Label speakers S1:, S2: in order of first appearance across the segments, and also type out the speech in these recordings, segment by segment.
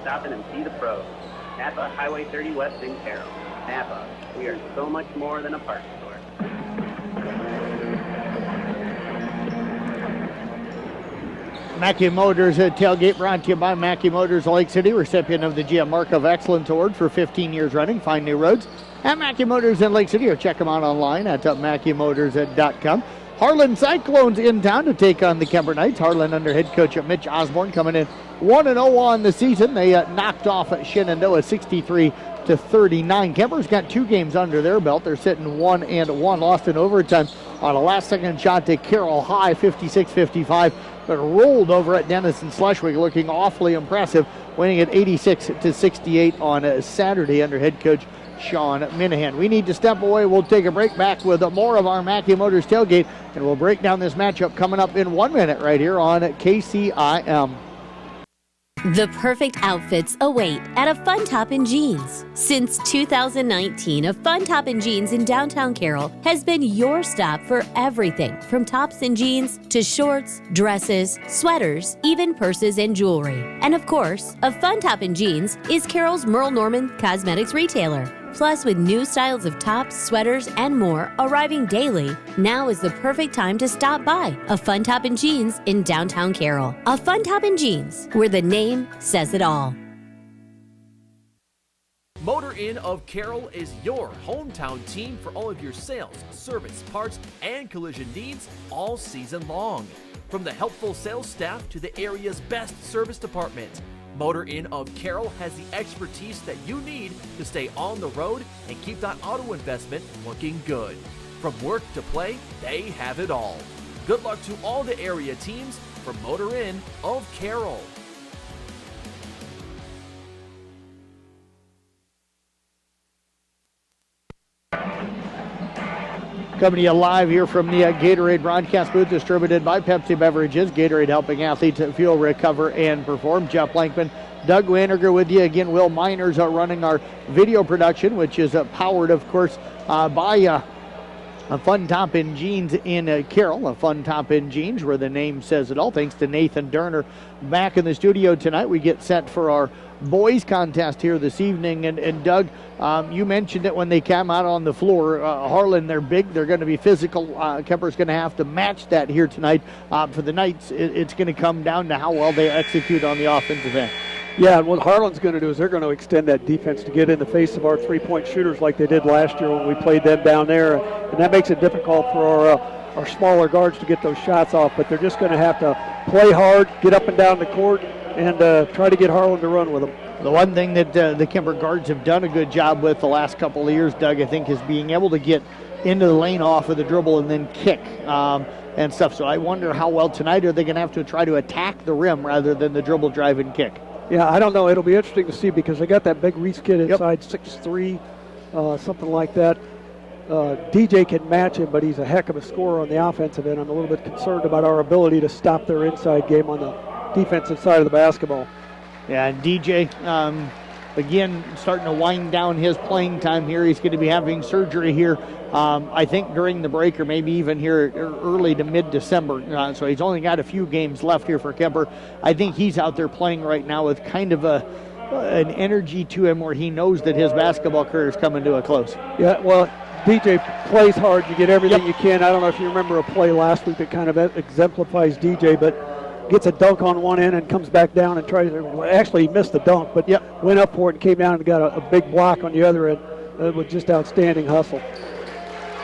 S1: stop in and see the pros. Napa Highway 30 West in Carroll. Napa, we are so much more than a parts store.
S2: Mackey Motors tailgate brought to you by Mackey Motors Lake City, recipient of the GM Mark of Excellence Award for 15 years running. Find new roads at Mackey Motors in Lake City or check them out online at MackeyMotors.com. Harlan Cyclones in town to take on the Kuemper Knights. Harlan under head coach Mitch Osborne coming in 1-0 on the season. They knocked off Shenandoah 63-39. Kuemper's got 2 games under their belt. They're sitting 1-1, lost in overtime on a last-second shot to Carroll High, 56-55. But rolled over at Denison Schleswig, looking awfully impressive, winning at 86-68 on Saturday under head coach Sean Minahan. We need to step away. We'll take a break, back with more of our Mackey Motors tailgate, and we'll break down this matchup coming up in 1 minute right here on KCIM.
S3: The perfect outfits await at a Fun Top in Jeans. Since 2019, a Fun Top in Jeans in downtown Carroll has been your stop for everything from tops and jeans to shorts, dresses, sweaters, even purses and jewelry. And of course, a Fun Top in Jeans is Carroll's Merle Norman cosmetics retailer. Plus, with new styles of tops, sweaters, and more arriving daily, now is the perfect time to stop by a Fun Top in Jeans in downtown Carroll. A Fun Top in Jeans, where the name says it all.
S4: Motor Inn of Carroll is your hometown team for all of your sales, service, parts, and collision needs all season long. From the helpful sales staff to the area's best service department, Motor Inn of Carroll has the expertise that you need to stay on the road and keep that auto investment looking good. From work to play, they have it all. Good luck to all the area teams from Motor Inn of Carroll.
S2: Coming to you live here from the Gatorade broadcast booth, distributed by Pepsi Beverages. Gatorade helping athletes fuel, recover, and perform. Jeff Blankman, Doug Waniger with you again. Will Miners are running our video production, which is powered, of course, by a Fun Top in Jeans in Carroll. A Fun Top in Jeans, where the name says it all. Thanks to Nathan Durner back in the studio tonight. We get set for our boys contest here this evening. And Doug, you mentioned it when they came out on the floor. Harlan, they're big. They're going to be physical. Kuemper's going to have to match that here tonight. For the Knights, it's going to come down to how well they execute on the offensive end.
S5: Yeah, and what Harlan's going to do is they're going to extend that defense to get in the face of our three-point shooters like they did last year when we played them down there. And that makes it difficult for our smaller guards to get those shots off. But they're just going to have to play hard, get up and down the court, and try to get Harlan to run with them.
S2: The one thing that the Kuemper guards have done a good job with the last couple of years, Doug, I think, is being able to get into the lane off of the dribble and then kick and stuff. So I wonder how well tonight are they going to have to try to attack the rim rather than the dribble, drive, and kick.
S5: Yeah, I don't know. It'll be interesting to see because they got that big Reese kid inside, 6'3", something like that. DJ can match him, but he's a heck of a scorer on the offensive end. I'm a little bit concerned about our ability to stop their inside game on the defensive side of the basketball.
S2: Yeah, and DJ, again, starting to wind down his playing time here. He's going to be having surgery here, I think, during the break or maybe even here early to mid-December. So he's only got a few games left here for Kuemper. I think he's out there playing right now with kind of an energy to him where he knows that his basketball career is coming to a close.
S5: Yeah, well, DJ plays hard. You get everything you can. I don't know if you remember a play last week that kind of exemplifies DJ, but gets a dunk on one end and comes back down and tries to, actually he missed the dunk, but went up for it and came down and got a big block on the other end. It was just outstanding hustle.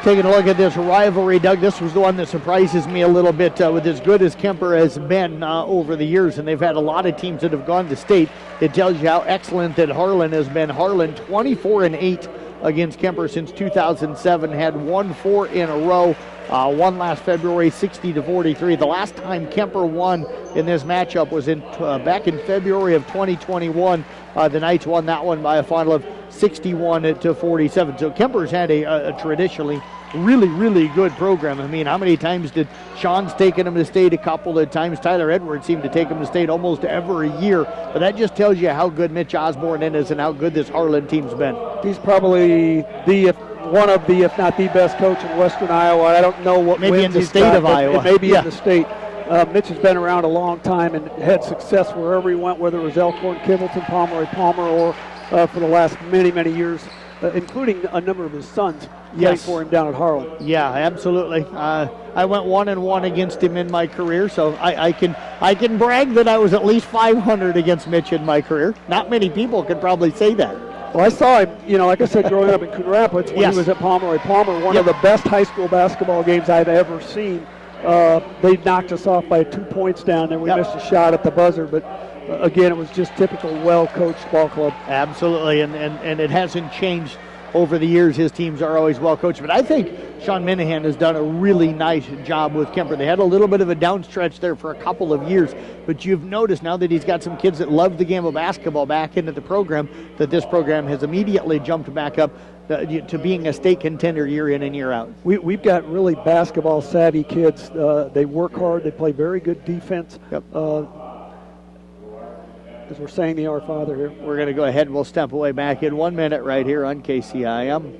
S2: Taking a look at this rivalry, Doug, this was the one that surprises me a little bit with as good as Kuemper has been over the years, and they've had a lot of teams that have gone to state. It tells you how excellent that Harlan has been. Harlan 24-8 against Kuemper since 2007, had won 4 in a row. Won last February, 60-43. The last time Kuemper won in this matchup was back in February of 2021. The Knights won that one by a final of 61-47. So Kuemper's had a traditionally really, really good program. I mean, how many times did Sean's taken him to state? A couple of times. Tyler Edwards seemed to take him to state almost every year. But that just tells you how good Mitch Osborne is and how good this Harlan team's been.
S5: He's probably one of the, if not the best coach in Western Iowa. I don't know what
S2: maybe
S5: wins
S2: in the
S5: he's
S2: state
S5: got,
S2: of Iowa.
S5: Maybe in the state. Mitch has been around a long time and had success wherever he went, whether it was Elkhorn, Kimballton, Pomeroy, Palmer, or for the last many, many years, including a number of his sons playing for him down at Harlan.
S2: Yeah, absolutely. I went 1-1 against him in my career, so I can brag that I was at least 500 against Mitch in my career. Not many people could probably say that.
S5: Well, I saw him, like I said, growing up in Coon Rapids when he was at Pomeroy Palmer, one of the best high school basketball games I've ever seen. They knocked us off by 2 points down there. We missed a shot at the buzzer, but again, it was just typical well-coached ball club.
S2: Absolutely, and it hasn't changed over the years. His teams are always well-coached. But I think Sean Minahan has done a really nice job with Kuemper. They had a little bit of a downstretch there for a couple of years, but you've noticed now that he's got some kids that love the game of basketball back into the program, that this program has immediately jumped back up to being a state contender year in and year out.
S5: We've got really basketball-savvy kids. They work hard. They play very good defense. As we're saying the Our Father here.
S2: We're going to go ahead and we'll step away back in 1 minute right here on KCIM.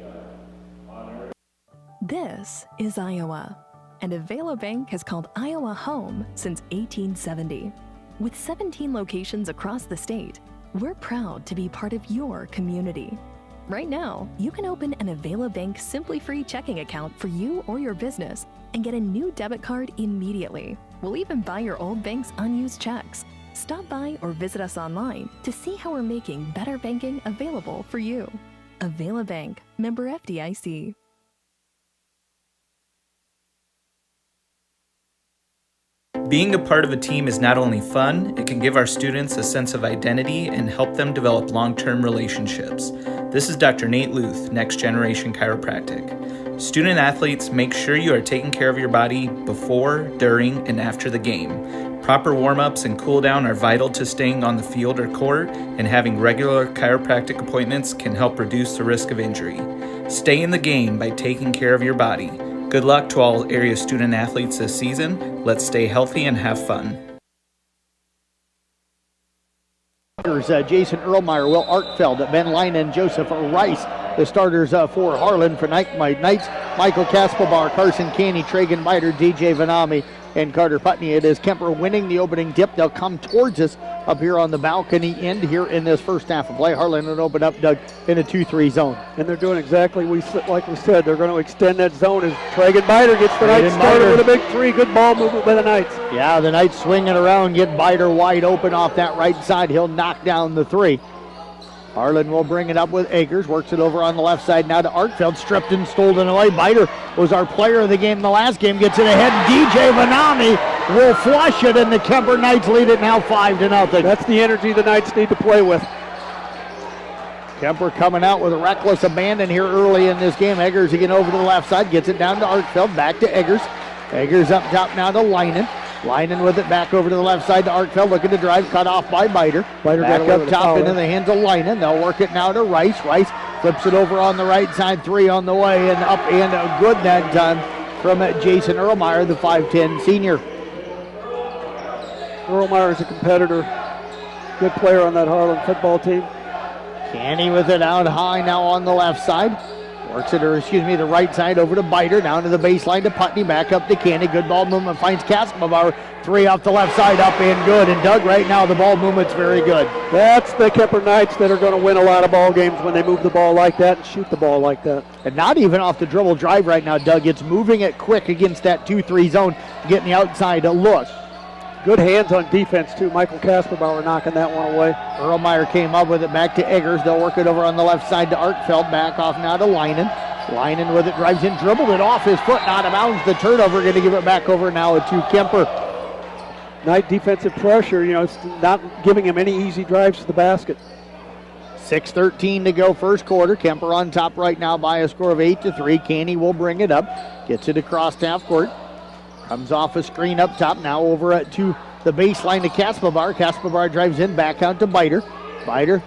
S6: This is Iowa, and Avela Bank has called Iowa home since 1870. With 17 locations across the state, we're proud to be part of your community. Right now, you can open an Avela Bank Simply Free checking account for you or your business and get a new debit card immediately. We'll even buy your old bank's unused checks. Stop by or visit us online to see how we're making better banking available for you. Avela Bank, member FDIC.
S7: Being a part of a team is not only fun, it can give our students a sense of identity and help them develop long-term relationships. This is Dr. Nate Luth, Next Generation Chiropractic. Student athletes, make sure you are taking care of your body before, during, and after the game. Proper warm-ups and cool-down are vital to staying on the field or court, and having regular chiropractic appointments can help reduce the risk of injury. Stay in the game by taking care of your body. Good luck to all area student athletes this season. Let's stay healthy and have fun.
S2: Jason Erlmeyer, Will Arkfeld, Ben Leinen, Joseph Rice. The starters for Harlan for Knights, Michael Kaspelbar, Carson Caney, Tragan Miter, DJ Vanami, and Carter Putney. It is Kuemper winning the opening dip. They'll come towards us up here on the balcony end here in this first half of play. Harlan will open up, Doug, in a 2-3 zone.
S5: And they're doing exactly like we said. They're going to extend that zone as Tragan Miter gets the Knights started with a big three. Good ball movement by the Knights.
S2: Yeah, the Knights swinging around, get Biter wide open off that right side. He'll knock down the three. Harlan will bring it up with Akers, works it over on the left side now to Arkfeld, stripped and stolen away. Biter was our player of the game in the last game, gets it ahead. DJ Vanami will flush it, and the Kuemper Knights lead it now 5-0.
S5: That's the energy the Knights need to play with.
S2: Kuemper coming out with a reckless abandon here early in this game. Eggers again over to the left side, gets it down to Arkfeld, back to Eggers. Eggers up top now to Leinen. Leinen with it back over to the left side to Arkfeld, looking to drive, cut off by Biter. Back up top into the hands of Leinen. They'll work it now to Rice. Rice flips it over on the right side, three on the way, and up and good that time from Jason Erlmeyer, the 5'10 senior.
S5: Erlmeyer is a competitor, good player on that Harlan football team.
S2: Canny with it out high now on the left side. Works it, the right side over to Biter, down to the baseline to Putney, back up to Canny. Good ball movement, finds Kaspelbauer. Three off the left side, up and good. And Doug, right now the ball movement's very good.
S5: That's the Kuemper Knights that are going to win a lot of ball games when they move the ball like that and shoot the ball like that.
S2: And not even off the dribble drive right now, Doug. It's moving it quick against that 2-3 zone, getting the outside look.
S5: Good hands on defense, too. Michael Kaspelbauer knocking that one away.
S2: Erlmeyer came up with it back to Eggers. They'll work it over on the left side to Arkfeld. Back off now to Leinen. Leinen with it, drives in, dribbled it off his foot, out of bounds. The turnover, going to give it back over now to Kuemper.
S5: Nice defensive pressure. It's not giving him any easy drives to the basket.
S2: 6:13 to go first quarter. Kuemper on top right now by a score of 8-3. Canny will bring it up. Gets it across half court. Comes off a screen up top. Now over to the baseline to Kaspelbauer. Kaspelbauer drives in, back out to Biter. Biter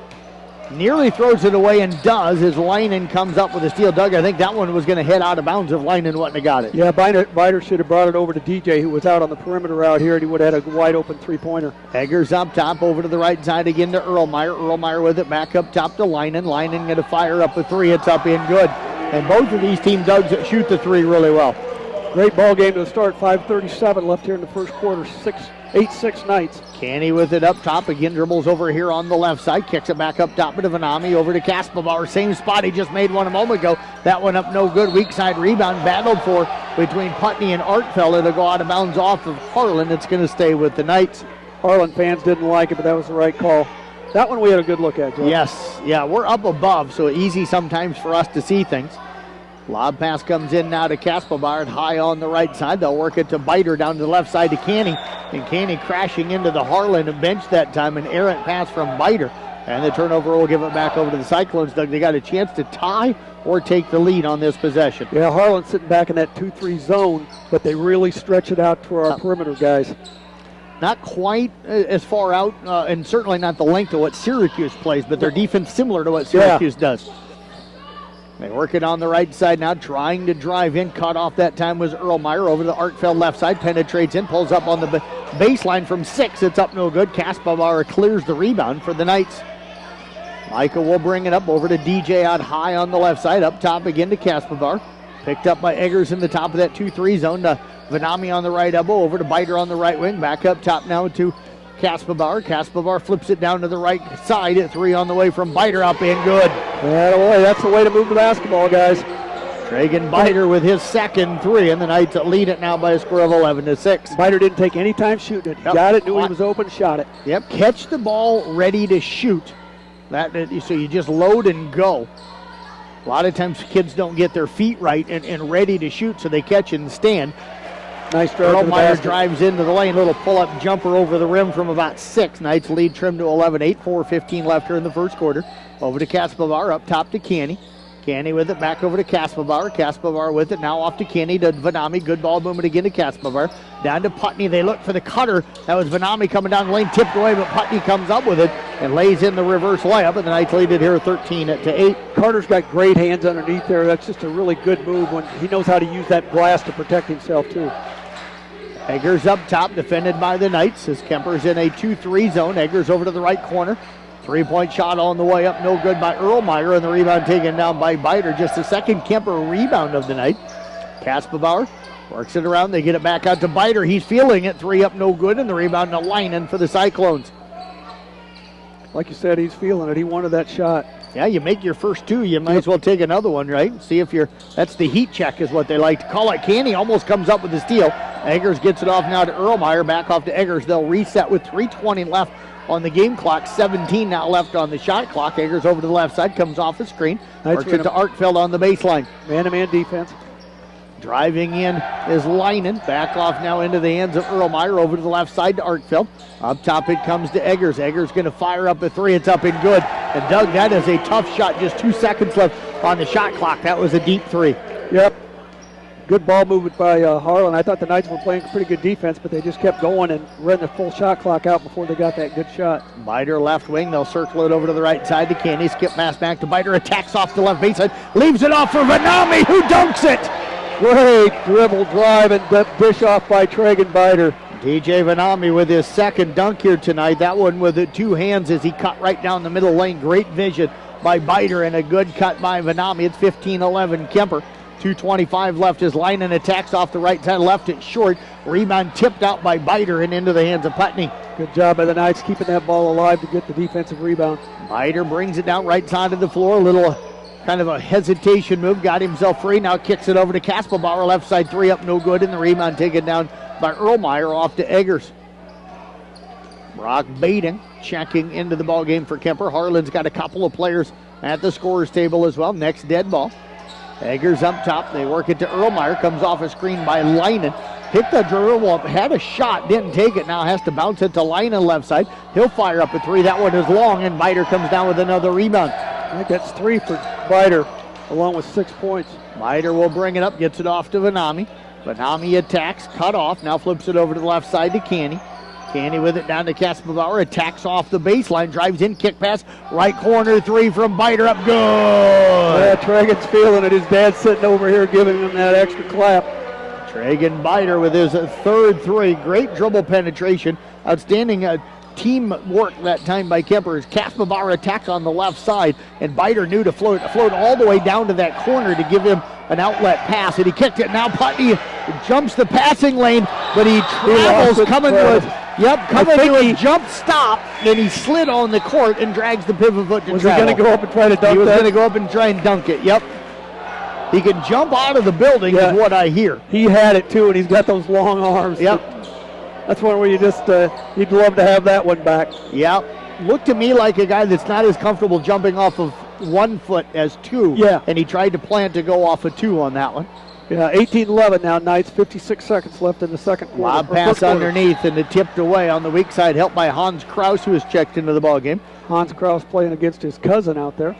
S2: nearly throws it away and does as Leinen comes up with a steal. Doug, I think that one was going to head out of bounds if Leinen wouldn't have got it.
S5: Yeah, Biter should have brought it over to DJ, who was out on the perimeter out here, and he would have had a wide open three-pointer.
S2: Eggers up top, over to the right side again to Erlmeyer. Erlmeyer with it back up top to Leinen. Leinen going to fire up a three. It's up in good. And both of these team Dougs shoot the three really well.
S5: Great ball game to start. 5:37 left here in the first quarter. 8-6 Knights.
S2: Canny with it up top. Again, dribbles over here on the left side. Kicks it back up top to Vanami. Over to Kaspabauer. Same spot he just made one a moment ago. That one up no good. Weak side rebound battled for between Putney and Artfeld. It'll go out of bounds off of Harlan. It's going to stay with the Knights.
S5: Harlan fans didn't like it, but that was the right call. That one we had a good look at, Joe.
S2: Yes. Yeah, we're up above, so easy sometimes for us to see things. Lob pass comes in now to Kaspabauer, high on the right side. They'll work it to Biter down to the left side to Canny. And Canny crashing into the Harlan bench that time. An errant pass from Biter. And the turnover will give it back over to the Cyclones. Doug, they got a chance to tie or take the lead on this possession.
S5: Yeah, Harlan sitting back in that 2-3 zone, but they really stretch it out to our perimeter guys.
S2: Not quite as far out, and certainly not the length of what Syracuse plays, but their defense similar to what Syracuse does. They work it on the right side now, trying to drive in. Cut off that time was Erlmeyer over the Artfeld left side. Penetrates in, pulls up on the baseline from 6. It's up no good. Kaspabauer clears the rebound for the Knights. Micah will bring it up over to DJ out high on the left side. Up top again to Kaspabauer. Picked up by Eggers in the top of that 2-3 zone. To Vanami on the right elbow. Over to Biter on the right wing. Back up top now to Kaspabauer. Kaspabauer flips it down to the right side at 3 on the way from Biter up in good.
S5: That's the way to move the basketball, guys.
S2: Tragan Biter with his second 3, and the Knights lead it now by a score of 11-6.
S5: Biter didn't take any time shooting it. He got it, knew he was open, shot it.
S2: Yep, catch the ball, ready to shoot. So you just load and go. A lot of times kids don't get their feet right and ready to shoot, so they catch and stand.
S5: Nice drive.
S2: Erlmeyer drives into the lane. Little pull-up jumper over the rim from about 6. Knights lead trimmed to 11-8. 4:15 left here in the first quarter. Over to Kaspabauer. Up top to Canny. Canny with it. Back over to Kaspabauer. Kaspabauer with it. Now off to Canny to Vanami. Good ball movement again to Kaspabauer. Down to Putney. They look for the cutter. That was Vanami coming down the lane. Tipped away, but Putney comes up with it and lays in the reverse layup. And the Knights lead it here 13-8.
S5: Carter's got great hands underneath there. That's just a really good move when he knows how to use that glass to protect himself too.
S2: Eggers up top, defended by the Knights as Kuemper's in a 2-3 zone. Eggers over to the right corner. 3-point shot on the way up, no good by Erlmeyer, and the rebound taken down by Biter. Just the second Kuemper rebound of the night. Kaspabauer works it around. They get it back out to Biter. He's feeling it. 3 up, no good, and the rebound to Leinen for the Cyclones.
S5: Like you said, he's feeling it. He wanted that shot.
S2: Yeah, you make your first 2, you might as well take another one, right? See if that's the heat check is what they like to call it. Canny almost comes up with the steal. Eggers gets it off now to Erlmeyer. Back off to Eggers. They'll reset with 3:20 left on the game clock. 17 now left on the shot clock. Eggers over to the left side, comes off the screen. Works it to Artfeld on the baseline.
S5: Man-to-man defense.
S2: Driving in is Leinen. Back off now into the hands of Erlmeyer. Over to the left side to Artfeld. Up top it comes to Eggers. Eggers going to fire up a 3. It's up and good. And Doug, that is a tough shot. Just 2 seconds left on the shot clock. That was a deep 3.
S5: Yep. Good ball movement by Harlan. I thought the Knights were playing pretty good defense, but they just kept going and ran the full shot clock out before they got that good shot.
S2: Biter left wing. They'll circle it over to the right side to Candy. Skip pass back to Biter. Attacks off the left baseline. Leaves it off for Vanami, who dunks it.
S5: Great dribble drive and dish off by Tragan Biter.
S2: DJ Vanami with his second dunk here tonight. That one with the 2 hands as he cut right down the middle lane. Great vision by Biter and a good cut by Vanami. It's 15-11 Kuemper. 2:25 left as Leinen attacks off the right side, left it short. Rebound tipped out by Biter and into the hands of Putney.
S5: Good job by the Knights keeping that ball alive to get the defensive rebound.
S2: Biter brings it down right side of the floor. A little kind of a hesitation move. Got himself free. Now kicks it over to Kaspabauer. Left side 3 up, no good. And the rebound taken down by Erlmeyer off to Eggers. Brock Baden checking into the ball game for Kuemper. Harlan's got a couple of players at the scorer's table as well. Next dead ball. Eggers up top. They work it to Erlmeyer. Comes off a screen by Leinen. Hit the dribble up. Had a shot. Didn't take it. Now has to bounce it to Leinen left side. He'll fire up a 3. That one is long, and Biter comes down with another rebound.
S5: I think that's 3 for Biter, along with 6 points.
S2: Biter will bring it up. Gets it off to Vanami. Vanami attacks. Cut off. Now flips it over to the left side to Canny. Canny with it down to Kaspabauer. Attacks off the baseline. Drives in. Kick pass. Right corner 3 from Biter. Up good.
S5: Yeah, Tragan's feeling it. His dad's sitting over here giving him that extra clap.
S2: Tragan Biter with his third 3. Great dribble penetration. Outstanding team work that time by Kuemper. As Kaspabauer attacks on the left side, and Biter knew to float all the way down to that corner to give him an outlet pass, and he kicked it. Now Putney jumps the passing lane, but he travels coming to a jump stop, and he slid on the court and drags the pivot foot to
S5: Was
S2: travel.
S5: he going to go up and try to dunk that?
S2: He was going to go up and try and dunk it, yep. He can jump out of the building is what I hear.
S5: He had it too, and he's got those long arms.
S2: Yep.
S5: That's one where you just, you'd love to have that one back.
S2: Yep. Looked to me like a guy that's not as comfortable jumping off of 1 foot as 2.
S5: Yeah.
S2: And he tried to plant to go off of 2 on that one.
S5: Yeah, 18-11 now, Knights. 56 seconds left in the second quarter.
S2: Lob pass underneath, and it tipped away on the weak side, helped by Hans Kraus, who has checked into the ballgame.
S5: Hans Kraus playing against his cousin out there.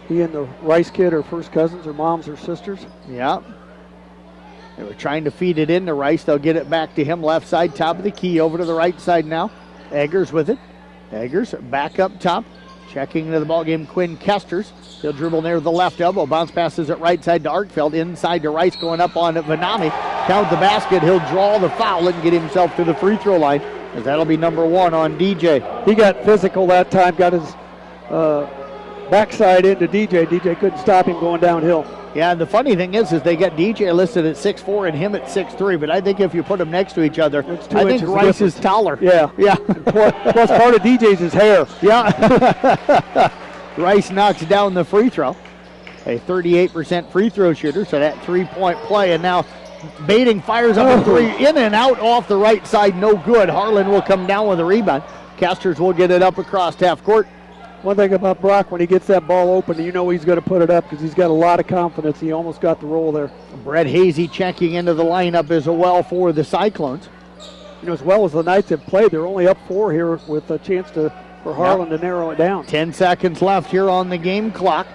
S5: He and the Rice kid are first cousins, or moms or sisters.
S2: Yeah. They were trying to feed it into Rice. They'll get it back to him, left side, top of the key, over to the right side now. Eggers with it. Eggers back up top. Checking into the ballgame, Quinn Kesters. He'll dribble near the left elbow. Bounce passes it right side to Arkfeld. Inside to Rice, going up on Vanami. Count the basket. He'll draw the foul and get himself to the free throw line, as that'll be number 1 on DJ.
S5: He got physical that time, got his backside into DJ. DJ couldn't stop him going downhill.
S2: Yeah, and the funny thing is they got DJ listed at 6'4" and him at 6'3", but I think if you put them next to each other, I think Rice is taller.
S5: Yeah.
S2: Yeah.
S5: Plus part of DJ's his hair.
S2: Yeah. Rice knocks down the free throw. A 38% free throw shooter, so that 3-point play, and now Bading fires up a 3, in and out off the right side, no good. Harlan will come down with a rebound. Casters will get it up across half court.
S5: One thing about Brock, when he gets that ball open, you know he's going to put it up because he's got a lot of confidence. He almost got the roll there.
S2: Brett Hazy checking into the lineup as well for the Cyclones.
S5: You know, as well as the Knights have played, they're only up 4 here with a chance for Harlan to narrow it down.
S2: 10 seconds left here on the game clock.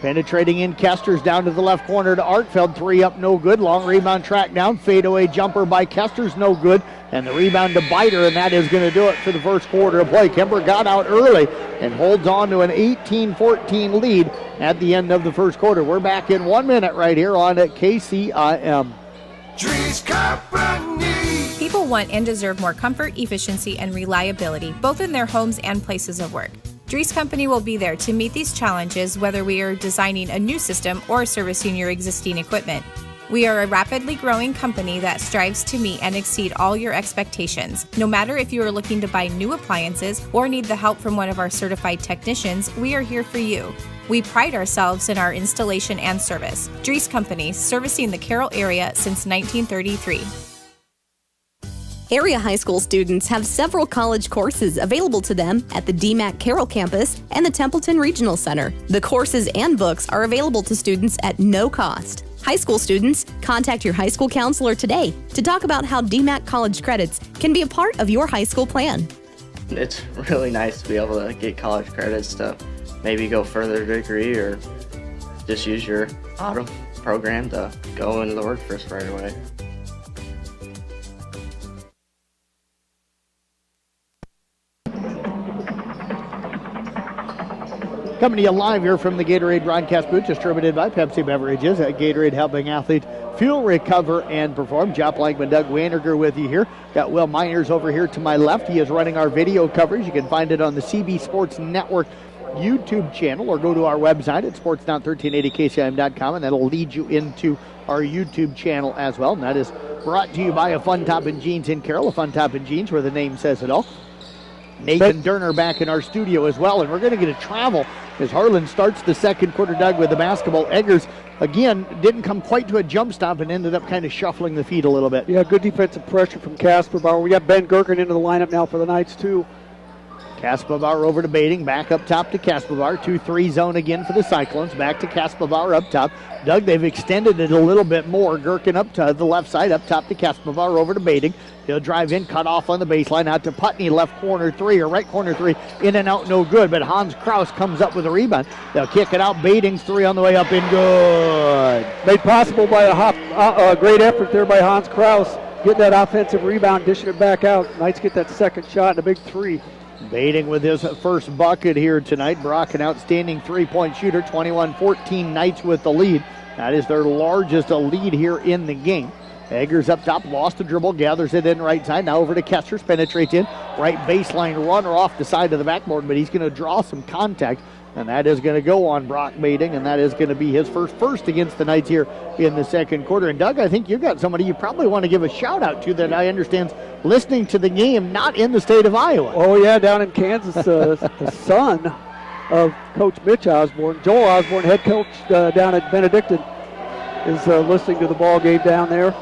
S2: Penetrating in, Kesters down to the left corner to Arkfeld. 3 up, no good. Long rebound track down. Fadeaway jumper by Kesters, no good. And the rebound to Biter, and that is going to do it for the first quarter of play. Kuemper got out early and holds on to an 18-14 lead at the end of the first quarter. We're back in 1 minute right here on KCIM.
S8: Trees Company.
S9: People want and deserve more comfort, efficiency, and reliability, both in their homes and places of work. Dries Company will be there to meet these challenges, whether we are designing a new system or servicing your existing equipment. We are a rapidly growing company that strives to meet and exceed all your expectations. No matter if you are looking to buy new appliances or need the help from one of our certified technicians, we are here for you. We pride ourselves in our installation and service. Dries Company, servicing the Carroll area since 1933.
S3: Area high school students have several college courses available to them at the DMACC Carroll campus and the Templeton Regional Center. The courses and books are available to students at no cost. High school students, contact your high school counselor today to talk about how DMACC college credits can be a part of your high school plan.
S10: It's really nice to be able to get college credits to maybe go further degree or just use your auto program to go into the workforce right away.
S2: Coming to you live here from the Gatorade broadcast booth, distributed by Pepsi Beverages. Gatorade helping athletes fuel, recover, and perform. Job Blankman, Doug Wanderger with you here. Got Will Miners over here to my left. He is running our video coverage. You can find it on the CB Sports Network YouTube channel, or go to our website at sports.1380kcim.com, and that'll lead you into our YouTube channel as well. And that is brought to you by a Fun Top and Jeans in Carroll. A Fun Top and Jeans, where the name says it all. Nathan Durner back in our studio as well, and we're going to get a travel as Harlan starts the second quarter, Doug, with the basketball. Eggers, again, didn't come quite to a jump stop and ended up kind of shuffling the feet a little bit.
S5: Yeah, good defensive pressure from Casper Bauer. We got Ben Gerken into the lineup now for the Knights, too.
S2: Kaspavar over to Bading, back up top to Kaspavar. 2-3 zone again for the Cyclones. Back to Kaspavar up top. Doug, they've extended it a little bit more. Gerken up to the left side, up top to Kaspavar, over to Bading. He'll drive in, cut off on the baseline, out to Putney, left corner 3, or right corner 3, in and out, no good. But Hans Kraus comes up with a rebound. They'll kick it out. Bading's 3 on the way up, in good.
S5: Made possible by a great effort there by Hans Kraus. Getting that offensive rebound, dishing it back out. Knights get that second shot and a big 3.
S2: Bading with his first bucket here tonight. Brock, an outstanding three-point shooter. 21-14 Knights with the lead. That is their largest lead here in the game. Eggers up top, lost the dribble, gathers it in right side. Now over to Kesters, penetrates in. Right baseline runner off the side of the backboard, but he's going to draw some contact, and that is going to go on Brock Bading, and that is going to be his first against the Knights here in the second quarter. And Doug, I think you got somebody you probably want to give a shout out to that I understand listening to the game, not in the state of Iowa.
S5: Oh, yeah, down in Kansas, the son of Coach Mitch Osborne, Joel Osborne, head coach down at Benedictine, is listening to the ball game down there.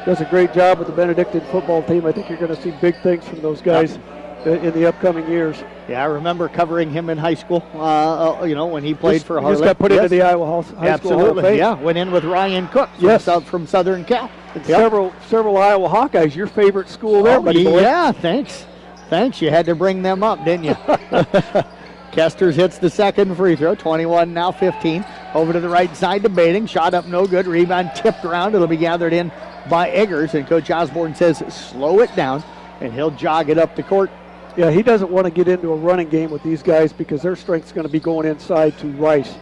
S5: Does a great job with the Benedictine football team. I think you're going to see big things from those guys in the upcoming years.
S2: Yeah, I remember covering him in high school, when he played for Harlan.
S5: Just got put into the Iowa High School
S2: Absolutely,
S5: Hall of Fame.
S2: yeah. Went in with Ryan Cook from Southern Cal.
S5: And several Iowa Hawkeyes, your favorite school there, buddy boy.
S2: Yeah, thanks. You had to bring them up, didn't you? Kesters hits the second free throw, 21 now 15. Over to the right side to Bading. Shot up no good. Rebound tipped around. It'll be gathered in by Eggers. And Coach Osborne says slow it down, and he'll jog it up the court.
S5: Yeah, he doesn't want to get into a running game with these guys because their strength's going to be going inside to Rice.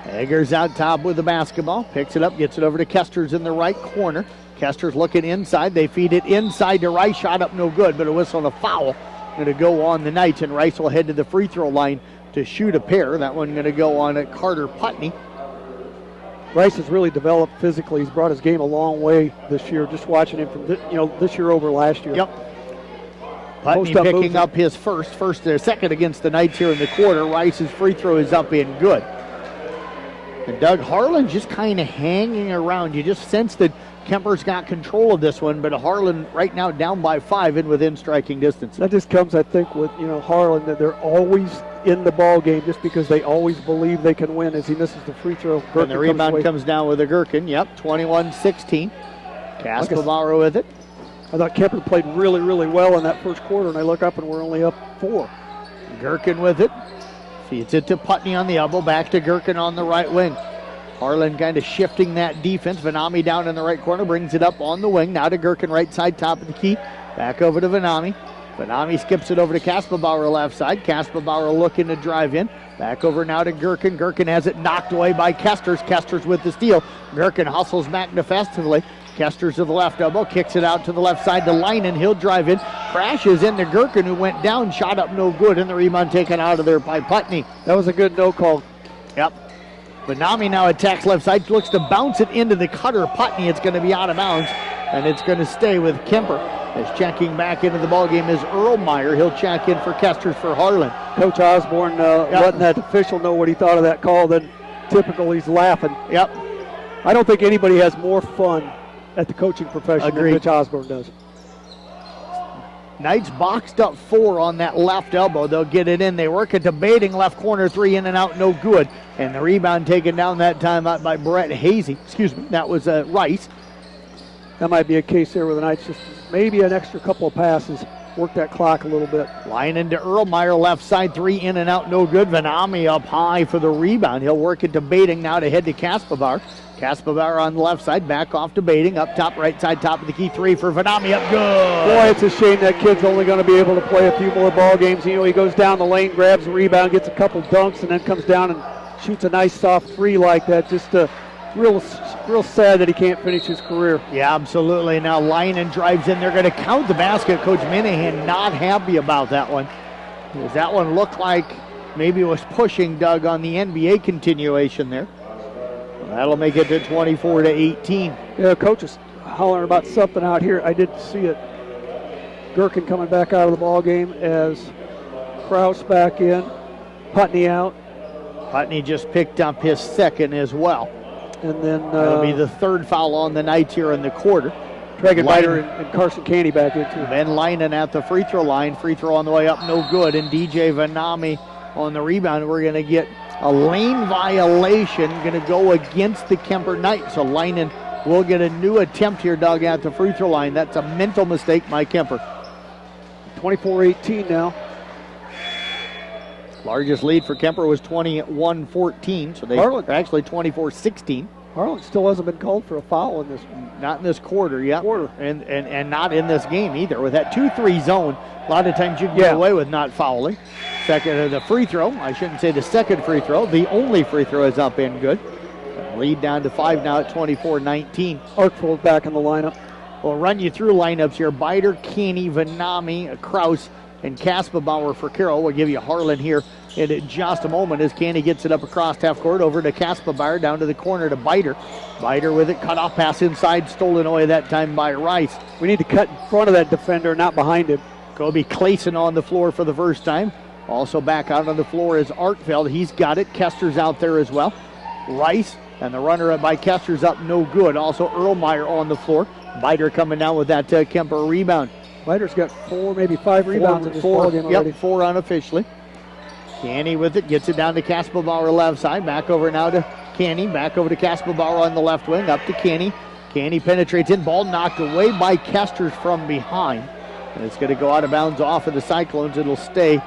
S2: Eggers out top with the basketball. Picks it up, gets it over to Kesters in the right corner. Kesters looking inside. They feed it inside to Rice. Shot up no good, but a whistle and a foul going to go on the Knights, and Rice will head to the free throw line to shoot a pair. That one going to go on at Carter Putney.
S5: Rice has really developed physically. He's brought his game a long way this year. Just watching him from this year over last year.
S2: Yep. Putney picking up his second against the Knights here in the quarter. Rice's free throw is up in good. And Doug, Harlan just kind of hanging around. You just sense that Kuemper's got control of this one, but Harlan right now down by 5 and within striking distance.
S5: That just comes, I think, with Harlan, that they're always in the ball game just because they always believe they can win as he misses the free throw.
S2: Gherkin and the rebound comes down with a Gherkin. Yep, 21-16. Kaspavaro with it.
S5: I thought Kuemper played really, really well in that first quarter, and I look up and we're only up 4.
S2: Gherkin with it. Feeds it to Putney on the elbow. Back to Gherkin on the right wing. Harlan kind of shifting that defense. Vanami down in the right corner, brings it up on the wing. Now to Gherkin, right side, top of the key. Back over to Vanami. Vanami skips it over to Kaspavaro left side. Kaspavaro looking to drive in. Back over now to Gherkin. Gherkin has it knocked away by Kesters. Kesters with the steal. Gherkin hustles back defensively. Kesters to the left elbow, kicks it out to the left side to Leinen. He'll drive in, crashes into Gherkin, who went down, shot up no good, and the rebound taken out of there by Putney.
S5: That was a good no call.
S2: Yep. Vanami now attacks left side, looks to bounce it into the cutter. Putney, it's going to be out of bounds, and it's going to stay with Kuemper. As checking back into the ballgame is Erlmeyer. He'll check in for Kesters for Harlan.
S5: Coach Osborne letting that official know what he thought of that call. Then typical, he's laughing.
S2: Yep.
S5: I don't think anybody has more fun at the coaching profession than Coach Osborne does.
S2: Knights boxed up 4 on that left elbow. They'll get it in. They work it to Bading, left corner 3, in and out, no good. And the rebound taken down that time out by Brett Hazy. Excuse me, that was Rice.
S5: That might be a case there where the Knights just maybe an extra couple of passes, work that clock a little bit.
S2: Line into Erlmeyer, left side 3, in and out, no good. Vanami up high for the rebound. He'll work it to Bading now to head to Kaspavar. Kaspavar on the left side, back off to Bading. Up top, right side, top of the key, 3 for Vanami, up good.
S5: Boy, it's a shame that kid's only going to be able to play a few more ball games. He goes down the lane, grabs the rebound, gets a couple dunks, and then comes down and shoots a nice soft 3 like that. Just real sad that he can't finish his career.
S2: Yeah, absolutely. Now Leinen drives in. They're going to count the basket. Coach Minahan not happy about that one. Because that one looked like maybe it was pushing Doug on the NBA continuation there. That'll make it to 24-18.
S5: Yeah, coach is hollering about something out here. I did see it. Gherkin coming back out of the ball game as Kraus back in. Putney out.
S2: Putney just picked up his second as well.
S5: And then
S2: that'll be the third foul on the Knights here in the quarter.
S5: Dragonbiter and Carson Caney back in too.
S2: Ben Leinen at the free throw line. Free throw on the way up, no good. And DJ Vanami on the rebound. We're going to get a lane violation going to go against the Kuemper Knights. So Leinen will get a new attempt here, Doug, at the free throw line. That's a mental mistake by Kuemper.
S5: 24-18 now.
S2: Largest lead for Kuemper was 21-14, so they actually 24-16.
S5: Harlan still hasn't been called for a foul in this.
S2: Not in this quarter, yeah. And not in this game either. With that 2-3 zone, a lot of times you can get away with not fouling. The free throw, I shouldn't say the second free throw, the only free throw is up and good. Lead down to 5 now at 24-19.
S5: Arkfold back in the lineup.
S2: We'll run you through lineups here. Bider, Keeney, Vanami, Kraus, and Kaspabauer for Carroll. We'll give you Harlan here in just a moment as Keeney gets it up across half court over to Kaspabauer, down to the corner to Bider. Bider with it, cut off pass inside, stolen away that time by Rice.
S5: We need to cut in front of that defender, not behind him.
S2: Kobe Clayson on the floor for the first time. Also back out on the floor is Artfeld. He's got it. Kester's out there as well. Rice and the runner by Kester's up, no good. Also Erlmeyer on the floor. Bider coming down with that Kuemper rebound.
S5: Bider's got 4, maybe 5 rebounds in this ballgame already.
S2: Yep, 4 unofficially. Canny with it, gets it down to Kaspabauer left side. Back over now to Canny. Back over to Kaspabauer on the left wing. Up to Canny. Canny penetrates in. Ball knocked away by Kesters from behind. And it's going to go out of bounds off of the Cyclones. It'll stay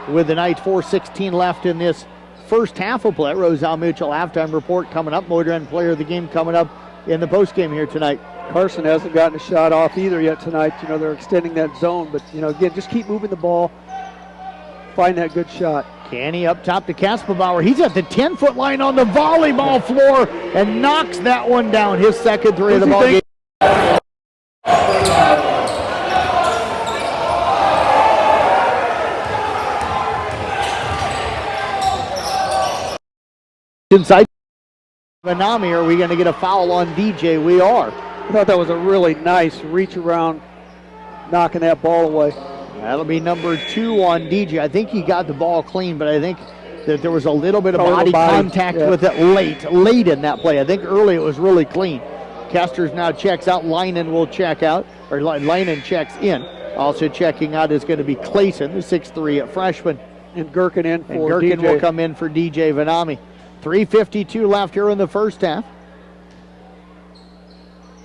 S2: with the Knights. 4:16 left in this first half of play. Roselle Mutual halftime report coming up. Motor End player of the game coming up in the postgame here tonight.
S5: Carson hasn't gotten a shot off either yet tonight. You know, they're extending that zone, but, you know, again, just keep moving the ball. Find that good shot.
S2: Canny up top to Kaspabauer. He's at the 10-foot line on the volleyball floor and knocks that one down. His second three of the ball game. Inside Vanami, are we going to get a foul on DJ? We are.
S5: I thought that was a really nice reach around, knocking that ball away.
S2: That'll be number 2 on DJ. I think he got the ball clean, but I think that there was a little bit of body contact with it late in that play. I think early it was really clean. Kesters now checks out. Leinen will check out, or Leinen checks in. Also checking out is going to be Clayson, the 6'3" freshman.
S5: And Gherkin in for
S2: and Gherkin
S5: DJ.
S2: will come in for DJ Vanami. 3:52 left here in the first half.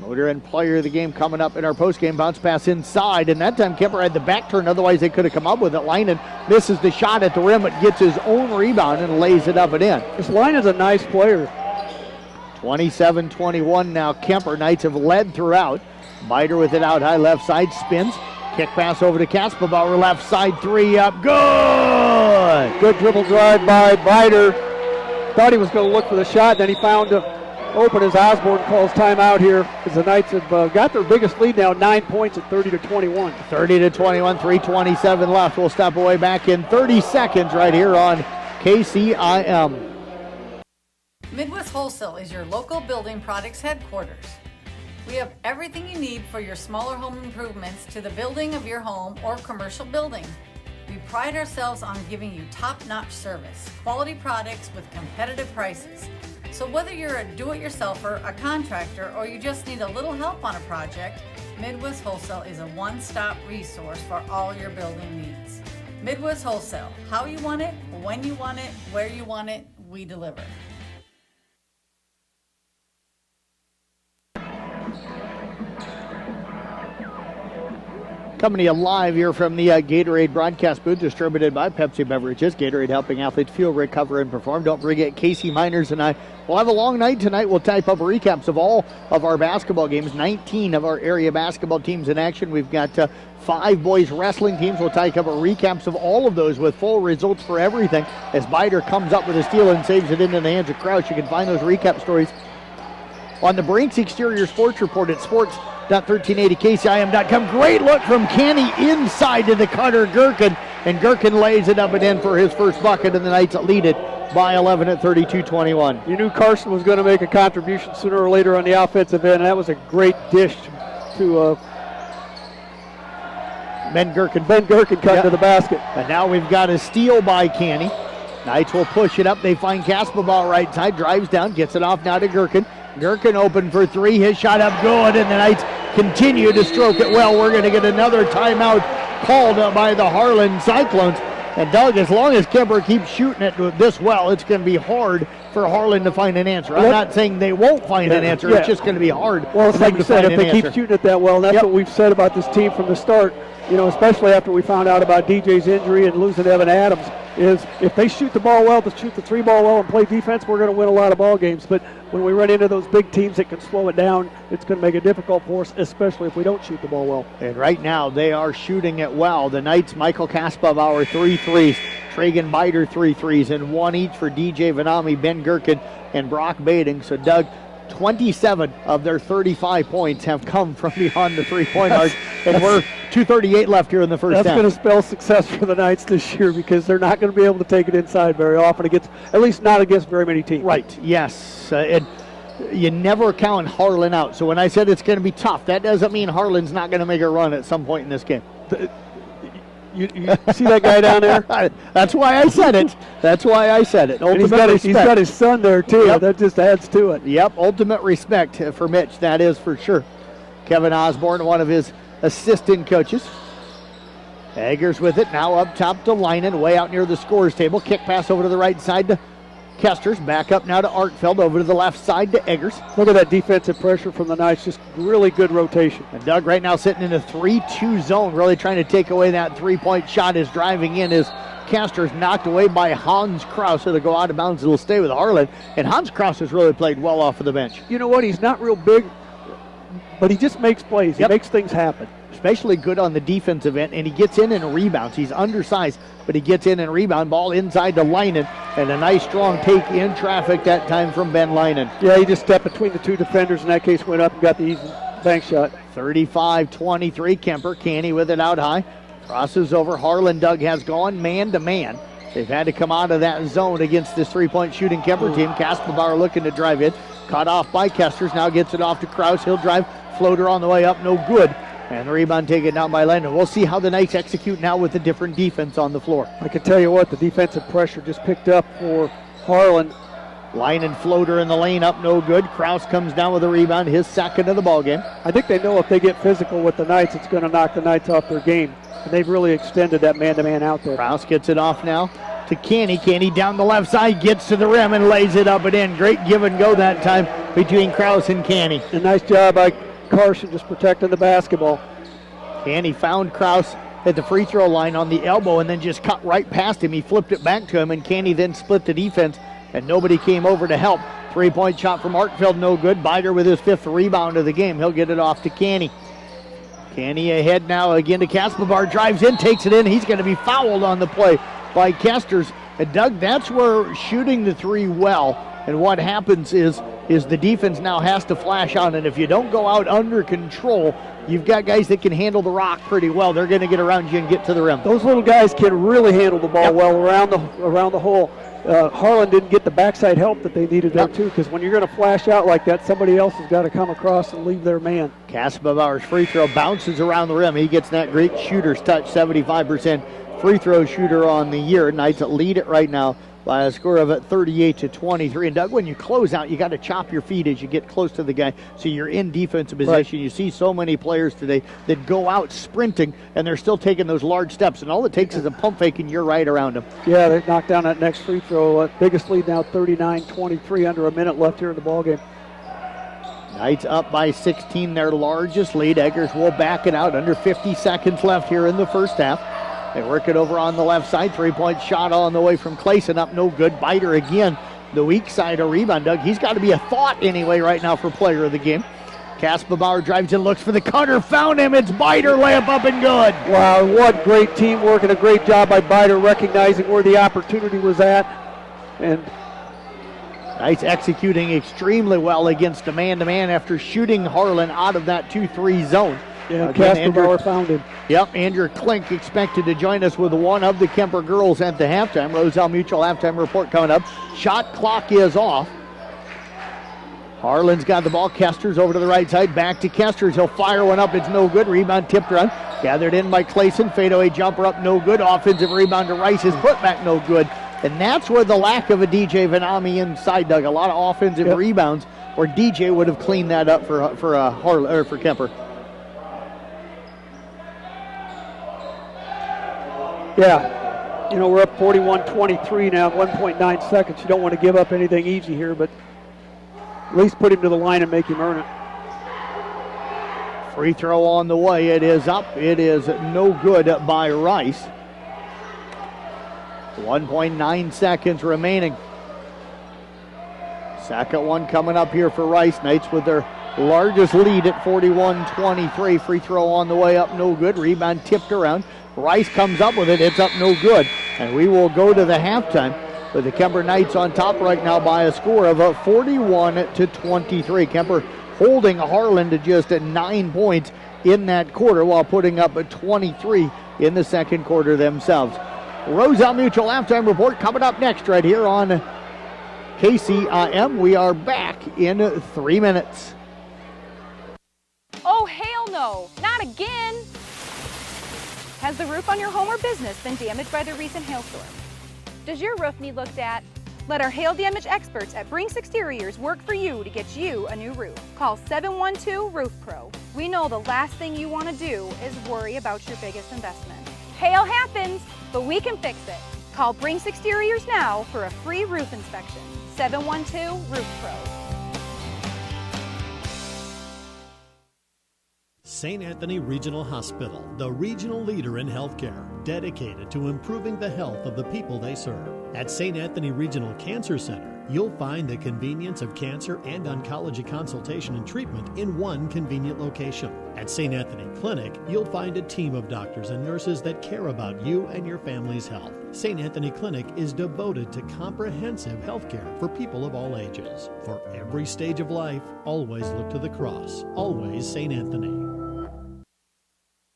S2: Motor End player of the game coming up in our postgame. Bounce pass inside, and that time Kuemper had the back turn. Otherwise, they could have come up with it. Leinen misses the shot at the rim, but gets his own rebound and lays it up and in.
S5: This line is a nice player.
S2: 27-21 now. Kuemper. Knights have led throughout. Bider with it out high left side, spins. Kick pass over to Kaspabauer, left side, 3 up. Good!
S5: Good dribble drive by Bider. Thought he was going to look for the shot, then he found open as Osborne calls timeout here, as the Knights have got their biggest lead now, 9 points at 30-21.
S2: 30-21, 3:27 left. We'll step away back in 30 seconds right here on KCIM.
S11: Midwest Wholesale is your local building products headquarters. We have everything you need for your smaller home improvements to the building of your home or commercial building. We pride ourselves on giving you top-notch service, quality products with competitive prices. So whether you're a do-it-yourselfer, a contractor, or you just need a little help on a project, Midwest Wholesale is a one-stop resource for all your building needs. Midwest Wholesale, how you want it, when you want it, where you want it, we deliver.
S2: Coming to you live here from the Gatorade broadcast booth, distributed by Pepsi Beverages. Gatorade helping athletes feel, recover, and perform. Don't forget, Casey Miners and I will have a long night tonight. We'll type up recaps of all of our basketball games. 19 of our area basketball teams in action. We've got 5 boys wrestling teams. We'll type up recaps of all of those with full results for everything. As Bider comes up with a steal and saves it into the hands of Crouch. You can find those recap stories on the Brinks Exterior Sports Report at sports.1380kcim.com. Great look from Canny inside to the cutter Gherkin, and Gherkin lays it up and in for his first bucket, and the Knights lead it by 11 at 32-21.
S5: You knew Carson was going to make a contribution sooner or later on the offensive end, and that was a great dish to Ben Gherkin cut to the basket.
S2: And now we've got a steal by Canny. Knights will push it up. They find Kaspabauer right side, drives down, gets it off now to Gherkin. Gherkin open for 3, his shot up good, and the Knights continue to stroke it well. We're going to get another timeout called by the Harlan Cyclones. And Doug, as long as Kuemper keeps shooting it this well, it's going to be hard for Harlan to find an answer. I'm not saying they won't find an answer, it's just going to be hard.
S5: Well, it's like you said, if they keep shooting it that well, and that's what we've said about this team from the start, you know, especially after we found out about DJ's injury and losing Evan Adams, is if they shoot the ball well, to shoot the 3 ball well and play defense, we're going to win a lot of ball games. But when we run into those big teams that can slow it down, it's going to make it difficult for us, especially if we don't shoot the ball well.
S2: And right now, they are shooting it well. The Knights, Michael Kaspabauer, 3 threes. Tragan Biter 3 threes, and 1 each for DJ Vanami, Ben Gherkin, and Brock Bading. So, Doug, 27 of their 35 points have come from beyond the three-point arc, and we're 2:38 left here in the first half.
S5: That's going to spell success for the Knights this year because they're not going to be able to take it inside very often, at least not against very many teams.
S2: Right, yes. And you never count Harlan out. So when I said it's going to be tough, that doesn't mean Harlan's not going to make a run at some point in this game.
S5: You see that guy down there?
S2: That's why I said it. That's why I said it.
S5: He's got his son there, too.
S2: Yep.
S5: That just adds to it.
S2: Yep, ultimate respect for Mitch. That is for sure. Kevin Osborne, one of his assistant coaches. Eggers with it. Now up top to Leinen, way out near the scorer's table. Kick pass over to the right side to Kesters. Back up now to Arkfeld, over to the left side to Eggers.
S5: Look at that defensive pressure from the Knights. Just really good rotation.
S2: And Doug right now sitting in a 3-2 zone, really trying to take away that three-point shot. Is driving in is Kesters, knocked away by Hans Krause. It'll go out of bounds. It'll stay with Harlan. And Hans Krause has really played well off of the bench.
S5: You know what? He's not real big, but he just makes plays.
S2: Yep.
S5: He makes things happen.
S2: Especially good on the defensive end, and he gets in and rebounds. He's undersized, but he gets in and rebound. Ball inside to Leinen, and a nice strong take in traffic that time from Ben Leinen.
S5: Yeah, he just stepped between the two defenders, in that case went up and got the easy bank shot.
S2: 35-23, Kuemper. Canny with it out high. Crosses over. Harlan, Doug, has gone man-to-man. They've had to come out of that zone against this three-point shooting Kuemper team. Kasperbauer looking to drive in. Caught off by Kesters. Now gets it off to Krause. He'll drive. Floater on the way up. No good. And the rebound taken down by Leinen. We'll see how the Knights execute now with a different defense on the floor.
S5: I can tell you what, the defensive pressure just picked up for Harlan.
S2: Leinen floater in the lane up, no good. Krause comes down with a rebound, his second of the ball game.
S5: I think they know if they get physical with the Knights, it's going to knock the Knights off their game. And they've really extended that man-to-man out there.
S2: Krause gets it off now to Canny. Canny down the left side, gets to the rim and lays it up and in. Great give and go that time between Krause and Canny.
S5: A nice job by Carson just protecting the basketball.
S2: Canny found Krause at the free throw line on the elbow and then just cut right past him. He flipped it back to him, and Canny then split the defense, and nobody came over to help. Three-point shot from Arkfeld, no good. Biter with his 5th rebound of the game. He'll get it off to Canny. Canny ahead now again to Kasperbauer. Drives in, takes it in. He's going to be fouled on the play by Kesters. And Doug, that's where shooting the three well, and what happens is the defense now has to flash out, and if you don't go out under control, you've got guys that can handle the rock pretty well. They're going to get around you and get to the rim.
S5: Those little guys can really handle the ball well around the hole. Harlan didn't get the backside help that they needed there too, because when you're going to flash out like that, somebody else has got to come across and leave their man.
S2: Kasperbauer's free throw bounces around the rim. He gets that great shooter's touch, 75% free throw shooter on the year. Knights lead it right now by a score of 38-23. And Doug, when you close out, you got to chop your feet as you get close to the guy, so you're in defensive position. Right. You see so many players today that go out sprinting, and they're still taking those large steps, and all it takes is a pump fake, and you're right around them.
S5: Yeah, they knocked down that next free throw. Biggest lead now, 39-23, under a minute left here in the ballgame.
S2: Knights up by 16, their largest lead. Eggers will back it out. Under 50 seconds left here in the first half. They work it over on the left side. Three-point shot on the way from Clayson, up no good. Biter again, the weak side, a rebound. Doug, he's got to be a thought anyway right now for player of the game. Kasperbauer drives in, looks for the cutter, found him. It's Biter, layup up and good.
S5: Wow, what great teamwork and a great job by Biter recognizing where the opportunity was at. And
S2: Knights executing extremely well against a man-to-man after shooting Harlan out of that 2-3 zone.
S5: Yeah, Kasperbauer found him.
S2: Yep, Andrew Klink expected to join us with one of the Kuemper girls at the halftime. Roselle Mutual halftime report coming up. Shot clock is off. Harlan's got the ball. Kesters over to the right side. Back to Kesters. He'll fire one up. It's no good. Rebound tipped around. Gathered in by Clayson. Fadeaway jumper up. No good. Offensive rebound to Rice. His putback no good. And that's where the lack of a DJ Vanami inside, Doug. A lot of offensive rebounds where DJ would have cleaned that up for Harlan or for Kuemper.
S5: Yeah, you know, we're up 41-23 now, 1.9 seconds. You don't want to give up anything easy here, but at least put him to the line and make him earn it.
S2: Free throw on the way. It is up. It is no good by Rice. 1.9 seconds remaining. Second one coming up here for Rice. Knights with their largest lead at 41-23. Free throw on the way up, no good. Rebound tipped around. Rice comes up with it. It's up no good. And we will go to the halftime with the Kuemper Knights on top right now by a score of 41-23. Kuemper holding Harlan to just 9 points in that quarter while putting up 23 in the second quarter themselves. Roselle Mutual halftime report coming up next right here on KCIM. We are back in 3 minutes.
S12: Oh, hell no, not again. Has the roof on your home or business been damaged by the recent hailstorm? Does your roof need looked at? Let our hail damage experts at Brinks Exteriors work for you to get you a new roof. Call 712 Roof Pro. We know the last thing you want to do is worry about your biggest investment. Hail happens, but we can fix it. Call Brinks Exteriors now for a free roof inspection. 712 Roof Pro.
S13: St. Anthony Regional Hospital, the regional leader in healthcare, dedicated to improving the health of the people they serve. At St. Anthony Regional Cancer Center, you'll find the convenience of cancer and oncology consultation and treatment in one convenient location. At St. Anthony Clinic, you'll find a team of doctors and nurses that care about you and your family's health. St. Anthony Clinic is devoted to comprehensive healthcare for people of all ages. For every stage of life, always look to the cross. Always St. Anthony.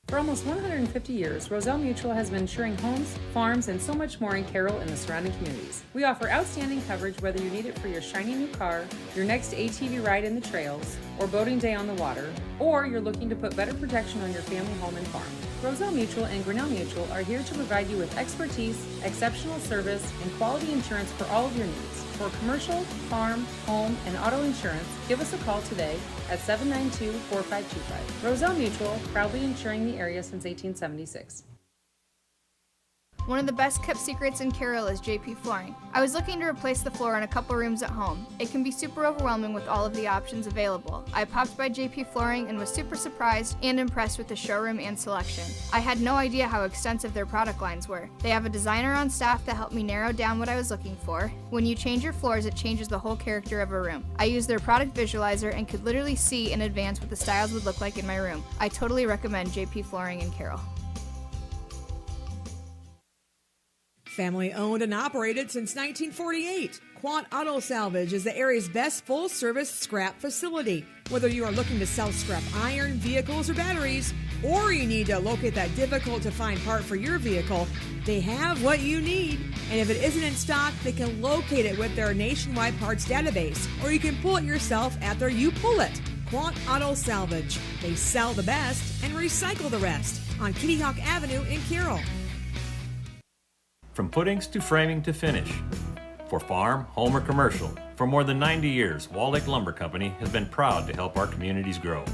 S14: For almost 150 years, Roselle Mutual has been insuring homes, farms, and so much more in Carroll and the surrounding communities. We offer outstanding coverage whether you need it for your shiny new car, your next ATV ride in the trails, or boating day on the water, or you're looking to put better protection on your family home and farm. Roselle Mutual and Grinnell Mutual are here to provide you with expertise, exceptional service, and quality insurance for all of your needs. For commercial, farm, home, and auto insurance, give us a call today at 792-4525. Roselle Mutual, proudly insuring the area since 1876.
S15: One of the best kept secrets in Carroll is JP Flooring. I was looking to replace the floor in a couple rooms at home. It can be super overwhelming with all of the options available. I popped by JP Flooring and was super surprised and impressed with the showroom and selection. I had no idea how extensive their product lines were. They have a designer on staff that helped me narrow down what I was looking for. When you change your floors, it changes the whole character of a room. I used their product visualizer and could literally see in advance what the styles would look like in my room. I totally recommend JP Flooring in Carroll.
S16: Family owned and operated since 1948, Quant Auto Salvage is the area's best full-service scrap facility. Whether you are looking to sell scrap iron, vehicles, or batteries, or you need to locate that difficult-to-find part for your vehicle, they have what you need. And if it isn't in stock, they can locate it with their nationwide parts database, or you can pull it yourself at their You Pull It. Quant Auto Salvage. They sell the best and recycle the rest on Kitty Hawk Avenue in Carroll.
S17: From footings to framing to finish. For farm, home, or commercial, for more than 90 years, Wall Lake Lumber Company has been proud to help our communities grow.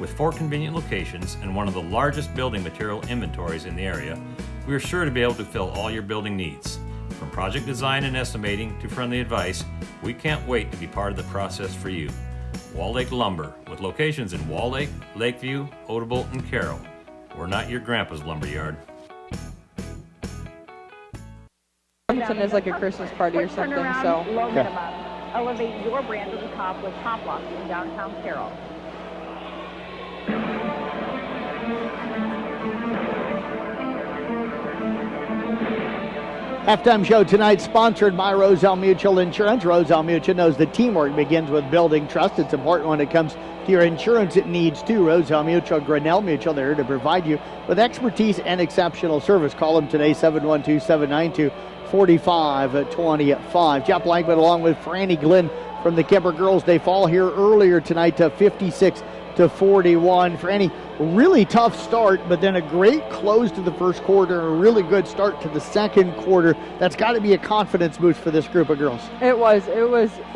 S17: With 4 convenient locations and one of the largest building material inventories in the area, we are sure to be able to fill all your building needs. From project design and estimating to friendly advice, we can't wait to be part of the process for you. Wall Lake Lumber, with locations in Wall Lake, Lakeview, Odebolt, and Carroll. We're not your grandpa's lumberyard.
S18: Is like a Christmas party or something, so.
S19: Elevate your brand to the top with Top Lock in downtown Carroll.
S2: Halftime show tonight sponsored by Roselle Mutual Insurance. Roselle Mutual knows that teamwork begins with building trust. It's important when it comes to your insurance needs too. Roselle Mutual, Grinnell Mutual, they're here to provide you with expertise and exceptional service. Call them today, 712-792-4525. Jeff Blankman along with Franny Glenn from the Kuemper girls. They fall here earlier tonight to 56-41. Franny, really tough start, but then a great close to the first quarter and a really good start to the second quarter. That's got to be a confidence boost for this group of girls.
S18: It was.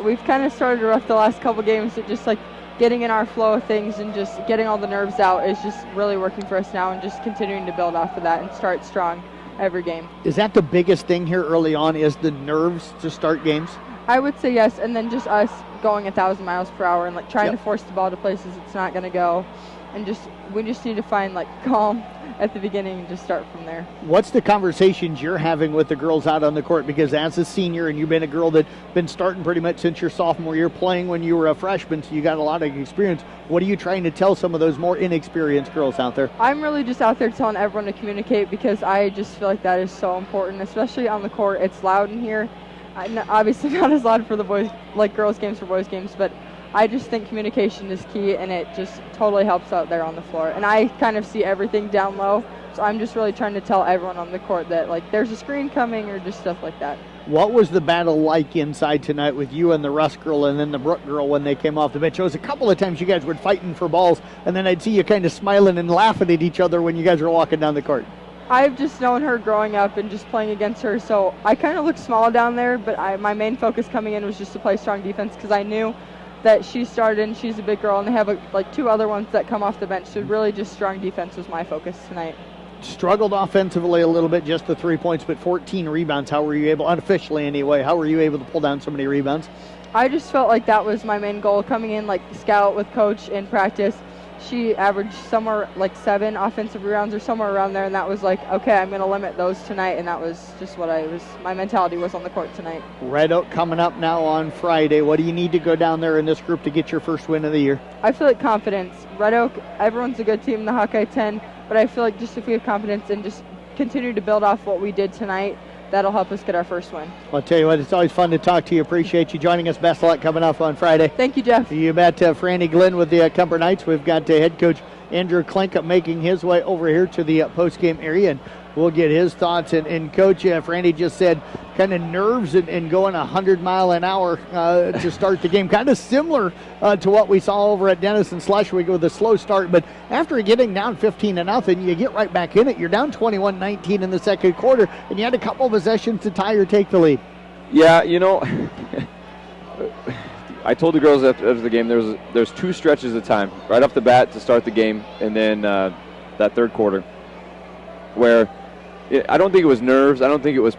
S18: We've kind of started rough the last couple games, so just like getting in our flow of things and just getting all the nerves out is just really working for us now, and just continuing to build off of that and start strong every game.
S2: Is that the biggest thing here early on, is the nerves to start games?
S18: I would say yes, and then just us going 1,000 miles per hour and like trying to force the ball to places it's not going to go, and we just need to find like calm at the beginning and just start from there.
S2: What's the conversations you're having with the girls out on the court? Because as a senior, and you've been a girl that's been starting pretty much since your sophomore year, playing when you were a freshman, so you got a lot of experience. What are you trying to tell some of those more inexperienced girls out there?
S18: I'm really just out there telling everyone to communicate, because I just feel like that is so important, especially on the court. It's loud in here. Obviously not as loud for the boys, like girls games for boys games, but I just think communication is key, and it just totally helps out there on the floor. And I kind of see everything down low, so I'm just really trying to tell everyone on the court that, like, there's a screen coming or just stuff like that.
S2: What was the battle like inside tonight with you and the Russ girl and then the Brook girl when they came off the bench? There was a couple of times you guys were fighting for balls, and then I'd see you kind of smiling and laughing at each other when you guys were walking down the court.
S18: I've just known her growing up and just playing against her, so I kind of looked small down there, but my main focus coming in was just to play strong defense, because I knew that she started and she's a big girl, and they have like two other ones that come off the bench, so really just strong defense was my focus tonight.
S2: Struggled offensively a little bit, just the 3 points, but 14 rebounds. How were you able, unofficially anyway, how were you able to pull down so many rebounds?
S18: I just felt like that was my main goal coming in, like scout with coach in practice. She averaged somewhere like 7 offensive rebounds or somewhere around there, and that was like, okay, I'm going to limit those tonight, and that was just what my mentality was on the court tonight.
S2: Red Oak coming up now on Friday. What do you need to go down there in this group to get your first win of the year?
S18: I feel like confidence. Red Oak, everyone's a good team in the Hawkeye 10, but I feel like just if we have confidence and just continue to build off what we did tonight, that'll help us get our first win.
S2: I'll tell you what, it's always fun to talk to you. Appreciate you joining us. Best of luck coming up on Friday.
S18: Thank you, Jeff.
S2: You bet. Franny Glenn with the Kuemper Knights. We've got head coach Andrew Klink making his way over here to the post-game area, and we'll get his thoughts. And Coach, Franny just said kind of nerves and going 100 mile an hour to start the game. Kind of similar to what we saw over at Denison Schleswig with a slow start, but after getting down 15-0, you get right back in it. You're down 21-19 in the second quarter, and you had a couple of possessions to tie or take the lead.
S20: Yeah, I told the girls after the game there's 2 stretches of time right off the bat to start the game, and then that third quarter where I don't think it was nerves. I don't think it was.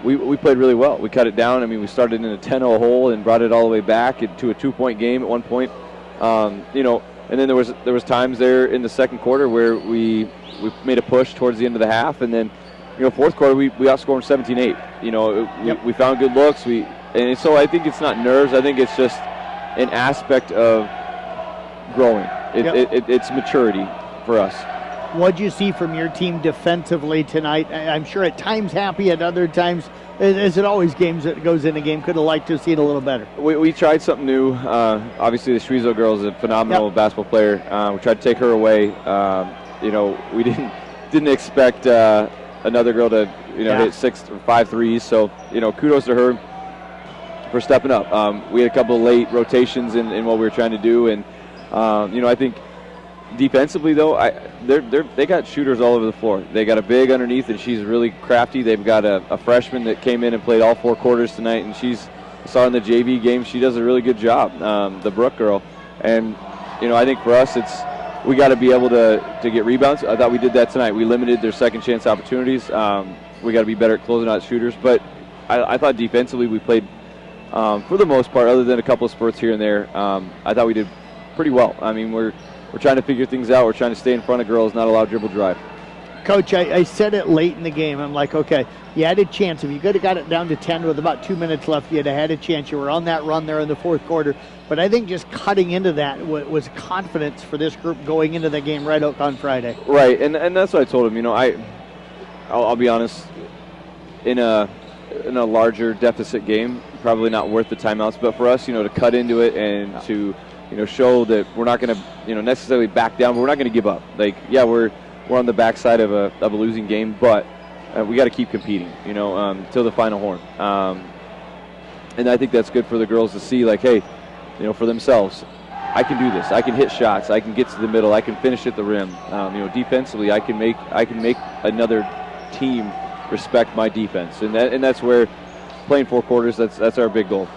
S20: We played really well. We cut it down. I mean, we started in a 10-0 hole and brought it all the way back to a 2-point game at one point. And then there was times there in the second quarter where we made a push towards the end of the half, and then fourth quarter we outscored 17-8. We found good looks. And so I think it's not nerves. I think it's just an aspect of growing. It's maturity for us.
S2: What'd you see from your team defensively tonight? I'm sure at times happy, at other times, is it always games that goes in a game? Could have liked to see it a little better.
S20: We tried something new. Obviously, the Shrezo girl is a phenomenal basketball player. We tried to take her away. We didn't expect another girl to hit 6 or 5 threes. So kudos to her for stepping up. We had a couple of late rotations in what we were trying to do, and I think. Defensively, though, they got shooters all over the floor. They got a big underneath, and she's really crafty. They've got a freshman that came in and played all 4 quarters tonight, and I saw in the JV game, she does a really good job, the Brook girl. And, I think for us, we got to be able to get rebounds. I thought we did that tonight. We limited their second chance opportunities. We got to be better at closing out shooters. But I thought defensively we played, for the most part, other than a couple of spurts here and there, I thought we did pretty well. I mean, we're trying to figure things out. We're trying to stay in front of girls, not allow dribble drive.
S2: Coach, I said it late in the game. I'm like, okay, you had a chance. If you could have got it down to 10 with about 2 minutes left, you'd have had a chance. You were on that run there in the fourth quarter. But I think just cutting into that was confidence for this group going into the game Red Oak on Friday.
S20: Right, and that's what I told him. I'll be honest, in a larger deficit game, probably not worth the timeouts. But for us, to cut into it and to show that we're not going to, necessarily back down, but we're not going to give up. We're on the backside of a losing game, but we got to keep competing, till the final horn. And I think that's good for the girls to see, hey, for themselves, I can do this. I can hit shots. I can get to the middle. I can finish at the rim. Defensively, I can make another team respect my defense, and that's where playing 4 quarters. That's our big goal.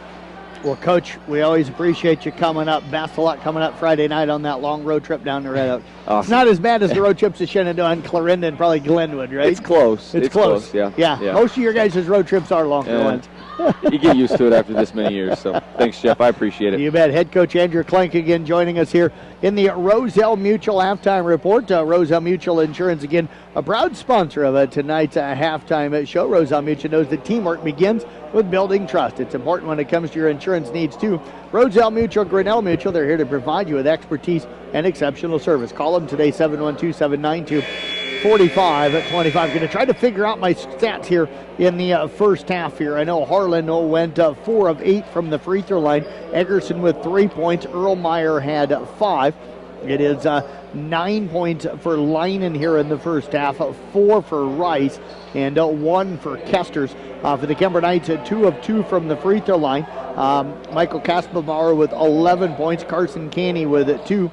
S2: Well, Coach, we always appreciate you coming up. Best of luck coming up Friday night on that long road trip down to Red Oak.
S20: Awesome.
S2: It's not as bad as the road trips to Shenandoah and Clarinda and probably Glenwood, right?
S20: It's close.
S2: It's close.
S20: Yeah.
S2: Most of your guys' road trips are longer ones.
S20: You get used to it after this many years. So thanks, Jeff. I appreciate it.
S2: You bet. Head coach Andrew Klenk again joining us here in the Roselle Mutual halftime report. Roselle Mutual Insurance, again, a proud sponsor of tonight's halftime show. Roselle Mutual knows that teamwork begins with building trust. It's important when it comes to your insurance needs, too. Roselle Mutual, Grinnell Mutual, they're here to provide you with expertise and exceptional service. Call them today, 712-792-4525. Going to try to figure out my stats here in the first half here. I know Harlan went 4 of 8 from the free throw line. Eggerson with 3 points. Erlmeyer had 5. It is 9 points for Leinen here in the first half, 4 for Rice, and 1 for Kesters. For the Kuemper Knights, 2 of 2 from the free throw line. Michael Kaspelbauer with 11 points. Carson Caney with 2.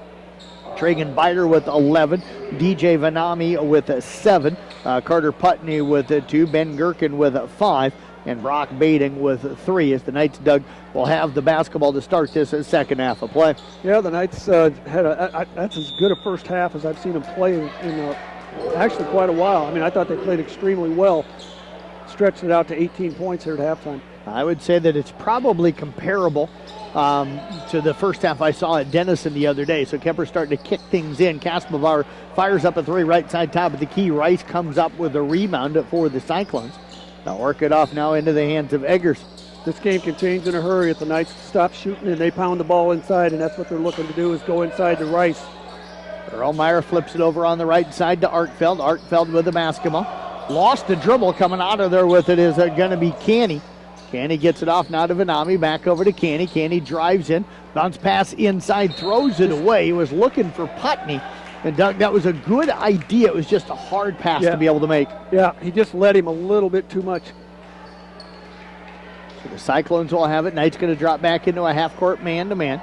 S2: Tragan Biter with 11. DJ Vanami with 7. Carter Putney with 2. Ben Gherkin with 5. And Brock Bading with 3 as the Knights, Doug, will have the basketball to start this second half of play.
S5: Yeah, the Knights had that's as good a first half as I've seen them play in actually quite a while. I mean, I thought they played extremely well. Stretched it out to 18 points here at halftime.
S2: I would say that it's probably comparable to the first half I saw at Denison the other day. So Kuemper starting to kick things in. Kaspelbauer fires up a 3 right side top of the key. Rice comes up with a rebound for the Cyclones. They'll work it off now into the hands of Eggers.
S5: This game can change in a hurry if the Knights stop shooting and they pound the ball inside, and that's what they're looking to do, is go inside to Rice.
S2: Erlmeyer flips it over on the right side to Arkfeld. Arkfeld with the basketball. Lost the dribble. Coming out of there with it is going to be Canny. Canny gets it off now to Vanami. Back over to Canny. Canny drives in. Bounce pass inside. Throws it away. He was looking for Putney. And Doug, that was a good idea. It was just a hard pass to be able to make.
S5: Yeah, he just let him a little bit too much.
S2: So the Cyclones will have it. Knight's going to drop back into a half-court man-to-man.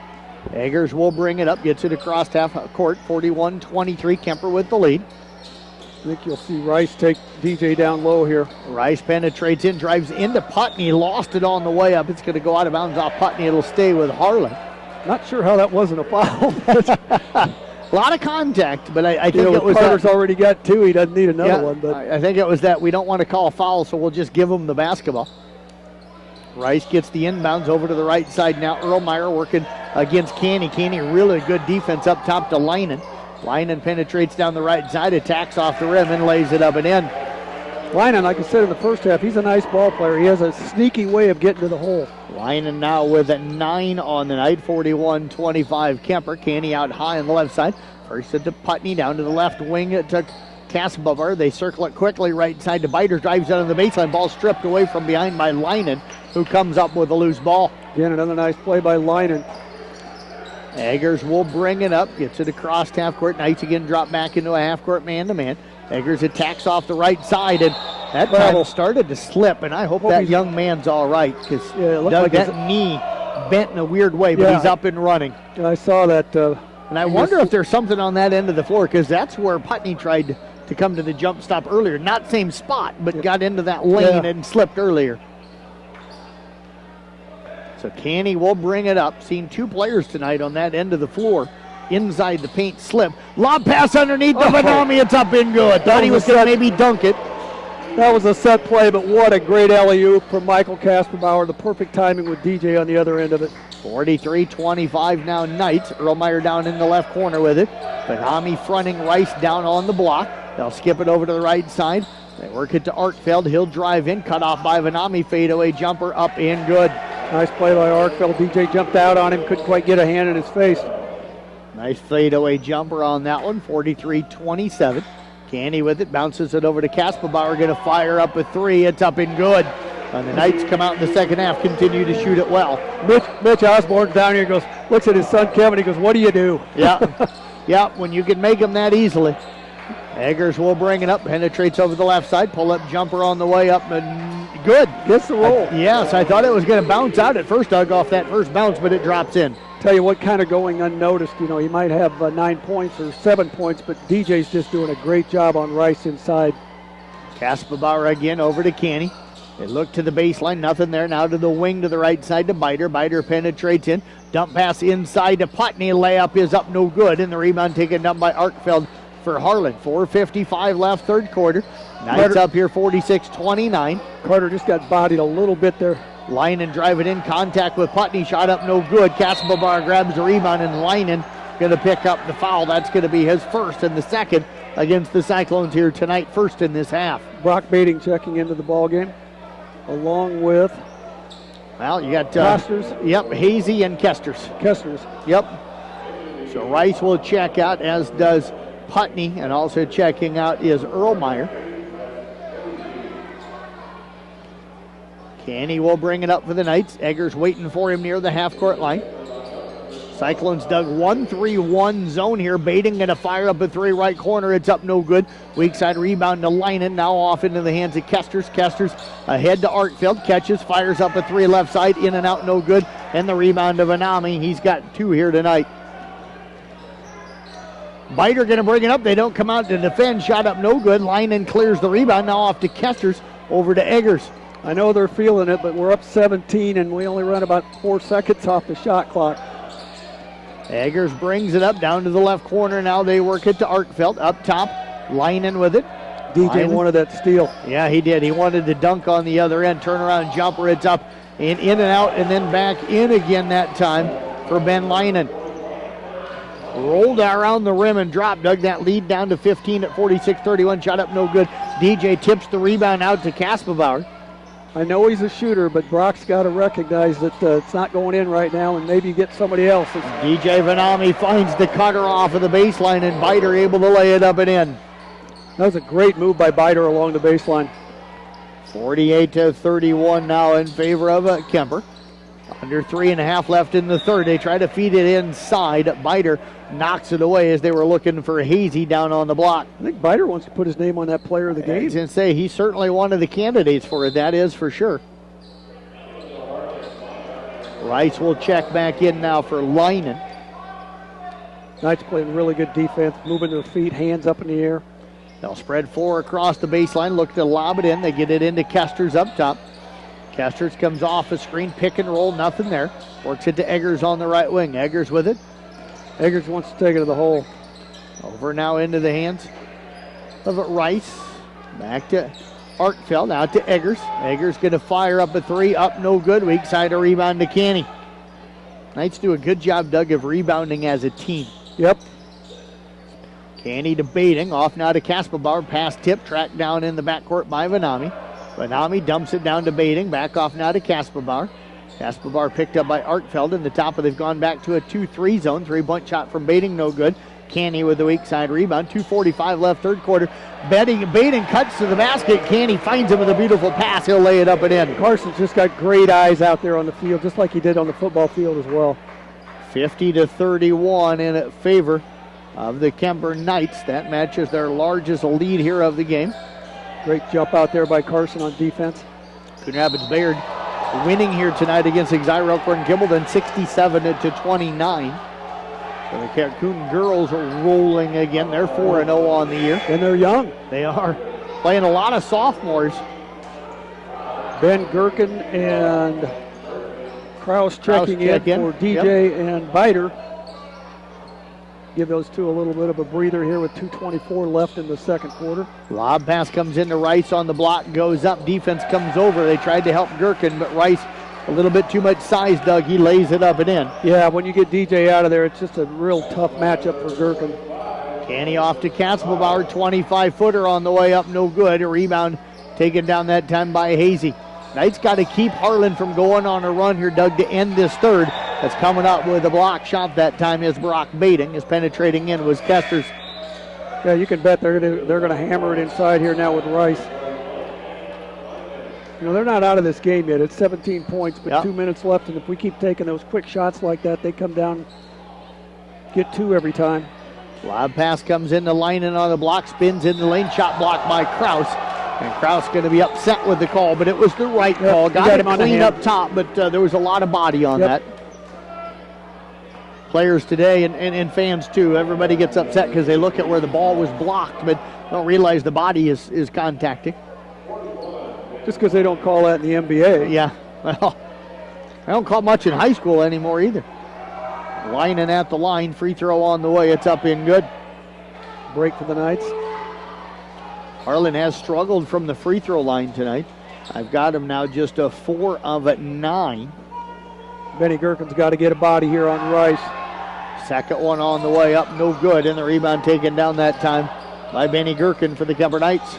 S2: Eggers will bring it up. Gets it across half court. 41-23. Kuemper with the lead.
S5: I think you'll see Rice take DJ down low here.
S2: Rice penetrates in, drives into Putney. Lost it on the way up. It's going to go out of bounds off Putney. It'll stay with Harlan.
S5: Not sure how that wasn't a foul.
S2: A lot of contact, but I think it was
S5: Carter's already got 2. He doesn't need another one. But
S2: I think it was that we don't want to call a foul, so we'll just give him the basketball. Rice gets the inbounds over to the right side now. Erlmeyer working against Canny. Canny, really good defense up top to Leinen. Leinen penetrates down the right side, attacks off the rim, and lays it up and in.
S5: Leinen, like I said in the first half, he's a nice ball player. He has a sneaky way of getting to the hole.
S2: Leinen now with a 9 on the night, 41-25 Kuemper. Canny out high on the left side. First it to Putney, down to the left wing. It took Kaspelbauer. They circle it quickly right side to Biter. Drives out on the baseline. Ball stripped away from behind by Leinen, who comes up with a loose ball.
S5: Again, another nice play by Leinen.
S2: Eggers will bring it up. Gets it across half court. Knights again drop back into a half court man-to-man. Eggers attacks off the right side, and that time started to slip, and I hope that young man's all right, because Doug, that knee bent in a weird way, but he's up and running.
S5: I saw that.
S2: And I wonder if there's something on that end of the floor, because that's where Putney tried to come to the jump stop earlier. Not same spot, but got into that lane and slipped earlier. So Canny will bring it up. Seen 2 players tonight on that end of the floor. Inside the paint slip. Lob pass underneath the Vanami. It's up and good. Thought he was going to maybe dunk it.
S5: That was a set play, but what a great alley-oop from Michael Kaspelbauer. The perfect timing with DJ on the other end of it.
S2: 43-25 now Knights. Erlmeyer down in the left corner with it. Vanami fronting Rice down on the block. They'll skip it over to the right side. They work it to Arkfeld. He'll drive in. Cut off by Vanami. Fadeaway jumper up and good.
S5: Nice play by Arkfeld. DJ jumped out on him. Couldn't quite get a hand in his face.
S2: Nice fadeaway jumper on that one, 43-27. Canny with it, bounces it over to Kaspelbauer, going to fire up a 3. It's up and good. And the Knights come out in the second half, continue to shoot it well.
S5: Mitch Osborne's down here, goes, looks at his son Kevin, he goes, what do you do?
S2: Yeah, when you can make them that easily. Eggers will bring it up, penetrates over the left side, pull-up jumper on the way up, and good.
S5: Gets the roll.
S2: Yes, I thought it was going to bounce out at first, Doug, off that first bounce, but it drops in.
S5: Tell you what, kind of going unnoticed. You know, he might have 9 points or 7 points, but DJ's just doing a great job on Rice inside.
S2: Kaspelbauer again over to Canny. They look to the baseline, nothing there. Now to the wing to the right side to Biter. Biter penetrates in. Dump pass inside to Putney. Layup is up, no good. And the rebound taken up by Arkfeld for Harlan. 4:55 left, third quarter. Knights up here 46-29.
S5: Carter just got bodied a little bit there.
S2: Leinen driving in, contact with Putney. Shot up, no good. Kaspabar grabs the rebound, and Leinen going to pick up the foul. That's going to be his first and the second against the Cyclones here tonight, first in this half.
S5: Brock Bating checking into the ball game, along with...
S2: Well, you got...
S5: Kesters.
S2: Yep, Hazy and Kesters.
S5: Kesters.
S2: Yep. So Rice will check out, as does Putney, and also checking out is Erlmeyer. Canny will bring it up for the Knights. Eggers waiting for him near the half-court line. Cyclones dug 1-3-1 zone here. Bating going to fire up a three right corner. It's up, no good. Weak side rebound to Leinen. Now off into the hands of Kesters. Kesters ahead to Arkfeld. Catches, fires up a three left side. In and out, no good. And the rebound of Anami. He's got two here tonight. Biter going to bring it up. They don't come out to defend. Shot up, no good. Leinen clears the rebound. Now off to Kesters. Over to Eggers.
S5: I know they're feeling it, but we're up 17, and we only run about 4 seconds off the shot clock.
S2: Eggers brings it up down to the left corner. Now they work it to Arkfeld. Up top, Leinen with it.
S5: DJ wanted that steal.
S2: Yeah, he did. He wanted to dunk on the other end. Turnaround jumper. It's up and in and out and then back in again that time for Ben Leinen. Rolled around the rim and dropped. Dug that lead down to 15 at 46-31. Shot up, no good. DJ tips the rebound out to Kasperbauer.
S5: I know he's a shooter, but Brock's got to recognize that it's not going in right now and maybe get somebody else.
S2: DJ Vanami finds the cutter off of the baseline, and Biter able to lay it up and in.
S5: That was a great move by Biter along the baseline.
S2: 48-31 now in favor of Kuemper. Under 3.5 left in the third. They try to feed it inside. Biter knocks it away as they were looking for Hazy down on the block.
S5: I think Biter wants to put his name on that player of the game.
S2: I was going to say, he's certainly one of the candidates for it. That is for sure. Rice will check back in now for Leinen.
S5: Knights playing really good defense, moving their feet, hands up in the air.
S2: They'll spread four across the baseline, look to lob it in. They get it into Kesters up top. Kesters comes off a screen, pick and roll, nothing there. Works it to Eggers on the right wing. Eggers with it.
S5: Eggers wants to take it to the hole.
S2: Over now into the hands of Rice. Back to Arkfeld, out to Eggers. Eggers going to fire up a three, up no good. Weak side, a rebound to Canny. Knights do a good job, Doug, of rebounding as a team.
S5: Yep.
S2: Canny debating, off now to Kasperbauer. Pass tip, tracked down in the backcourt by Vanami. Vanami dumps it down to Bating. Back off now to Kasperbauer. Kasperbauer picked up by Arkfeld in the top, but they've gone back to a 2-3 zone. Three-point shot from Bating, no good. Canny with the weak side rebound. 2:45 left, third quarter. Bating cuts to the basket. Canny finds him with a beautiful pass. He'll lay it up and in.
S5: Carson's just got great eyes out there on the field, just like he did on the football field as well.
S2: 50-31 in favor of the Kuemper Knights. That matches their largest lead here of the game.
S5: Great jump out there by Carson on defense.
S2: Coon Rapids Bayard winning here tonight against Exire Elkhorn Kimballton 67-29. So the Coon girls are rolling again. They're 4-0 on the year.
S5: And they're young.
S2: They are. Playing a lot of sophomores.
S5: Ben Gherkin and Kraus checking in for DJ and Biter. Give those two a little bit of a breather here with 2:24 left in the second quarter.
S2: Lob pass comes into Rice on the block, goes up. Defense comes over. They tried to help Gherkin, but Rice, a little bit too much size, Doug. He lays it up and in.
S5: Yeah, when you get DJ out of there, it's just a real tough matchup for Gherkin.
S2: Canny off to Kasperbauer, 25-footer on the way up, no good. A rebound taken down that time by Hazy. Knights got to keep Harlan from going on a run here, Doug, to end this third. That's coming up with a block shot that time is Brock Bating. His penetrating in was Kesters.
S5: Yeah, you can bet they're going to hammer it inside here now with Rice. You know, they're not out of this game yet. It's 17 points, but 2 minutes left, and if we keep taking those quick shots like that, they come down, get two every time.
S2: Lob pass comes in the Leinen on the block, spins in the lane, shot blocked by Kraus. And Kraus going to be upset with the call, but it was the right call. Got it clean up top, but there was a lot of body on that. Players today and fans too, everybody gets upset because they look at where the ball was blocked, but don't realize the body is contacting.
S5: Just because they don't call that in the NBA.
S2: Yeah, well, I don't call much in high school anymore either. Lining at the line, free throw on the way. It's up in good.
S5: Break for the Knights.
S2: Harlan has struggled from the free throw line tonight. I've got him now just a 4 of 9.
S5: Benny Gherkin's got to get a body here on Rice.
S2: Second one on the way up, no good. And the rebound taken down that time by Benny Gherkin for the Kuemper Knights.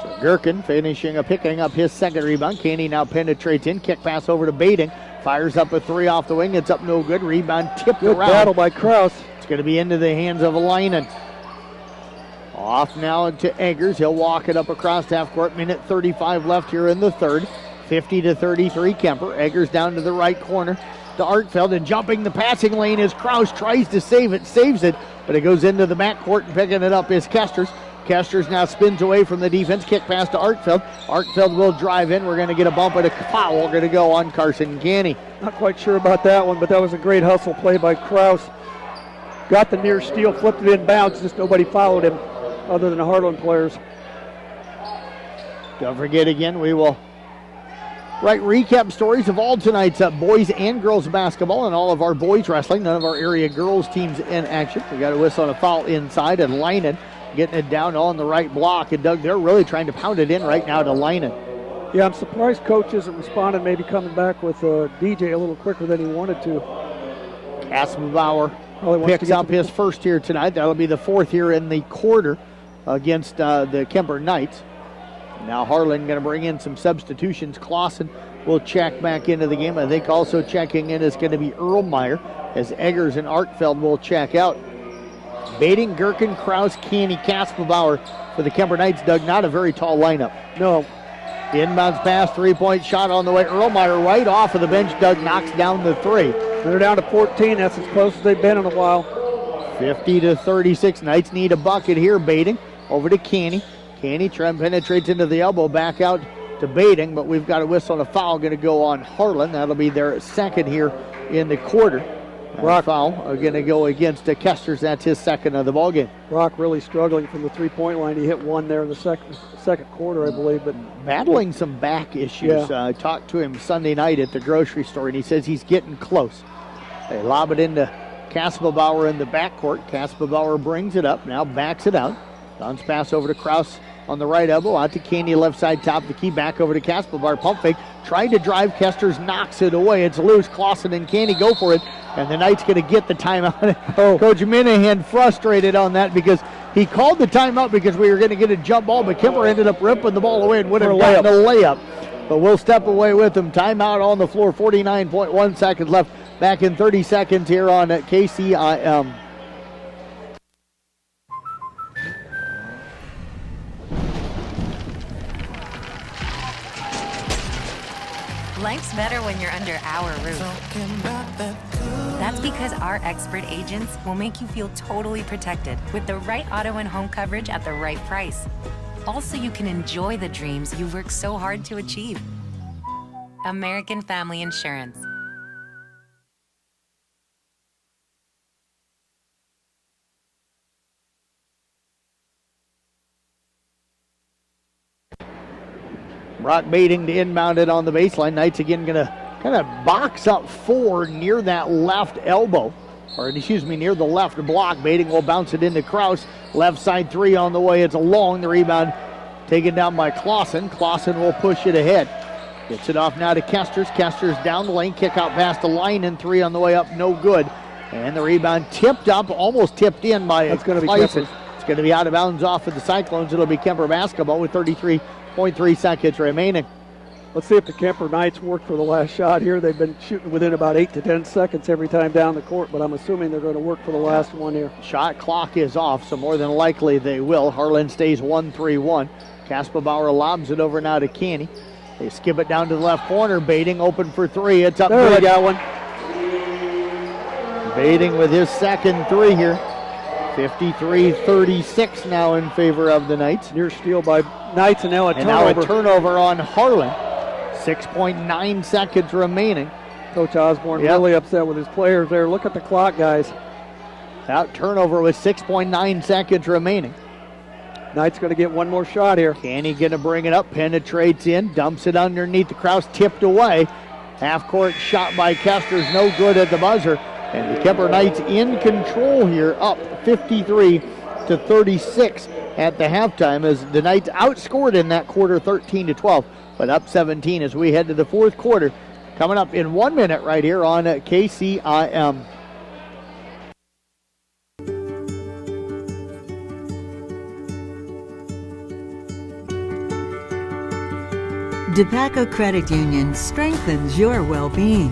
S2: So Gherkin picking up his second rebound. Candy now penetrates in. Kick pass over to Bading. Fires up a 3 off the wing. It's up no good. Rebound tipped
S5: good
S2: around.
S5: Good battle by Kraus.
S2: It's going to be into the hands of Leinen. Off now to Eggers. He'll walk it up across half court. Minute 35 left here in the third. 50-33 Kuemper. Eggers down to the right corner to Artfeld, and jumping the passing lane as Kraus tries to save it, saves it, but it goes into the backcourt, and picking it up is Kesters. Kesters now spins away from the defense. Kick pass to Artfeld. Artfeld will drive in. We're going to get a bump and a foul. We're going to go on Carson Canny.
S5: Not quite sure about that one, but that was a great hustle play by Kraus. Got the near steal, flipped it in bounds, just nobody followed him other than the Harlan players.
S2: Don't forget again, we will write recap stories of all tonight's boys and girls basketball and all of our boys wrestling. None of our area girls teams in action. We got a whistle and a foul inside, and Leinen getting it down on the right block. And Doug, they're really trying to pound it in right now to Leinen.
S5: Yeah, I'm surprised coach isn't responding, maybe coming back with DJ a little quicker than he wanted to.
S2: Aspenbauer picks up his first here tonight. That'll be the fourth here in the quarter against the Kuemper Knights. Now Harlan going to bring in some substitutions. Clausen will check back into the game. I think also checking in is going to be Erlmeyer, as Eggers and Artfeld will check out. Bading, Gherkin, Kraus, Canny, Kaspenbauer for the Kuemper Knights. Doug, not a very tall lineup.
S5: No.
S2: Inbounds pass, three-point shot on the way. Erlmeyer right off of the bench. Doug knocks down the 3.
S5: They're down to 14. That's as close as they've been in a while.
S2: 50-36. Knights need a bucket here. Bading over to Canny. Canny penetrates into the elbow, back out to Bading, but we've got a whistle and a foul going to go on Harlan. That'll be their second here in the quarter. Rock foul going to go against Kesters. That's his second of the ball game.
S5: Rock really struggling from the three-point line. He hit one there in the second quarter, I believe, but
S2: battling some back issues.
S5: Yeah.
S2: I talked to him Sunday night at the grocery store, and he says he's getting close. They lob it into Kaspenbauer in the backcourt. Kaspenbauer brings it up, now backs it out. Bounce pass over to Kraus on the right elbow, out to Candy, left side, top of the key, back over to Kaspenbauer. Pump fake, tried to drive, Kesters knocks it away. It's loose. Clausen and Candy go for it, and the Knights going to get the timeout. Coach Minahan frustrated on that because he called the timeout because we were going to get a jump ball, but Kuemper ended up ripping the ball away and would have gotten a layup. But we'll step away with him. Timeout on the floor, 49.1 seconds left. Back in 30 seconds here on KCIM.
S21: Life's better when you're under our roof. That's because our expert agents will make you feel totally protected with the right auto and home coverage at the right price. Also, you can enjoy the dreams you work so hard to achieve. American Family Insurance.
S2: Brock Bading to inbound it on the baseline. Knights again going to kind of box up 4 near that left elbow. Or excuse me, near the left block. Bading will bounce it into Kraus. Left side 3 on the way. It's a long. The rebound taken down by Clausen. Clausen will push it ahead. Gets it off now to Kesters. Kesters down the lane. Kick out past the line and 3 on the way up. No good. And the rebound tipped up, almost tipped in by
S5: That's going to be
S2: Clausen.
S5: Kuemper.
S2: It's going to be out of bounds off of the Cyclones. It'll be Kuemper basketball with 33.3 seconds remaining.
S5: Let's see if the Kuemper Knights work for the last shot here. They've been shooting within about 8 to 10 seconds every time down the court, but I'm assuming they're going to work for the last one here.
S2: Shot clock is off, so more than likely they will. Harlan stays 1-3-1. Kaspenbauer lobs it over now to Canny. They skip it down to the left corner. Bading open for 3. It's up
S5: there.
S2: Good.
S5: They got one.
S2: Bading with his second 3 here. 53-36 now in favor of the Knights.
S5: Near steal by Knights, and now a turnover.
S2: And now a turnover on Harlan. 6.9 seconds remaining.
S5: Coach Osborne really upset with his players there. Look at the clock, guys.
S2: That turnover with 6.9 seconds remaining.
S5: Knight's going to get one more shot here.
S2: Canny going to bring it up, penetrates in, dumps it underneath the Kraus, tipped away. Half-court shot by Kester's no good at the buzzer. And the Kuemper Knights in control here, up 53-36 at the halftime as the Knights outscored in that quarter 13-12, but up 17 as we head to the fourth quarter. Coming up in 1 minute right here on KCIM.
S1: DePaco Credit Union strengthens your well-being.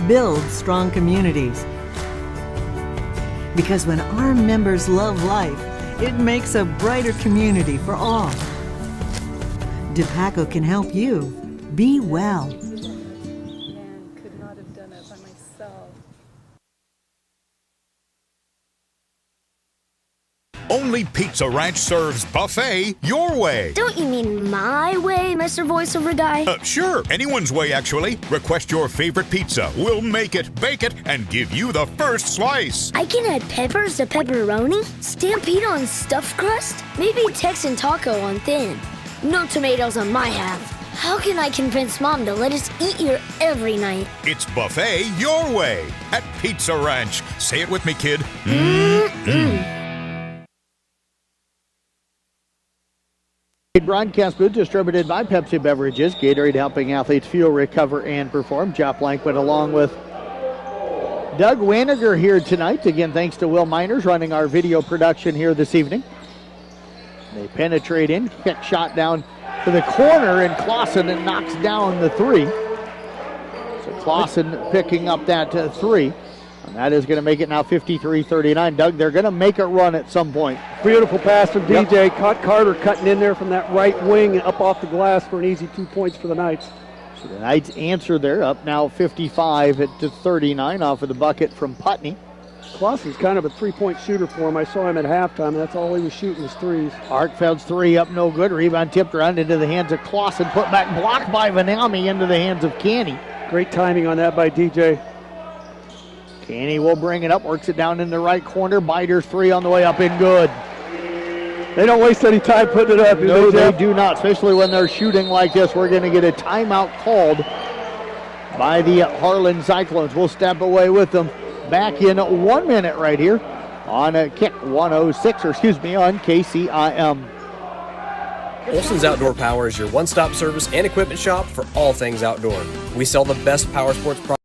S1: Build strong communities. Because when our members love life, it makes a brighter community for all. DePaco can help you be well.
S22: Could not have done it by myself.
S23: Only Pizza Ranch serves buffet your way.
S24: Don't you mean my way, Mr. Voiceover Guy?
S23: Sure, anyone's way actually. Request your favorite pizza. We'll make it, bake it, and give you the first slice.
S24: I can add peppers to pepperoni, Stampede on stuffed crust, maybe Texan taco on thin. No tomatoes on my half. How can I convince Mom to let us eat here every night?
S23: It's buffet your way at Pizza Ranch. Say it with me, kid.
S2: Broadcast booth distributed by Pepsi Beverages. Gatorade helping athletes fuel, recover, and perform. Jeff Blankman along with Doug Waniger here tonight. Again, thanks to Will Miners running our video production here this evening. They penetrate in, kick shot down to the corner, and Clausen knocks down the three. So Clausen picking up that three. And that is going to make it now 53-39. Doug, they're going to make a run at some point.
S5: Beautiful pass from DJ. Caught Carter cutting in there from that right wing and up off the glass for an easy 2 points for the Knights.
S2: So the Knights answer there, up now 55-39 off of the bucket from Putney.
S5: Clausen's kind of a three-point shooter for him. I saw him at halftime, and that's all he was shooting was threes.
S2: Arkfeld's three up no good. Rebound tipped around into the hands of Clausen. Put back, blocked by Vanami into the hands of Canny.
S5: Great timing on that by DJ.
S2: Canny will bring it up, works it down in the right corner. Biter's three on the way up and good.
S5: They don't waste any time putting it up.
S2: No, they do not, especially when they're shooting like this. We're going to get a timeout called by the Harlan Cyclones. We'll step away with them. Back in 1 minute right here on a kick 106, on KCIM.
S25: Olson's Outdoor Power is your one-stop service and equipment shop for all things outdoor. We sell the best power sports products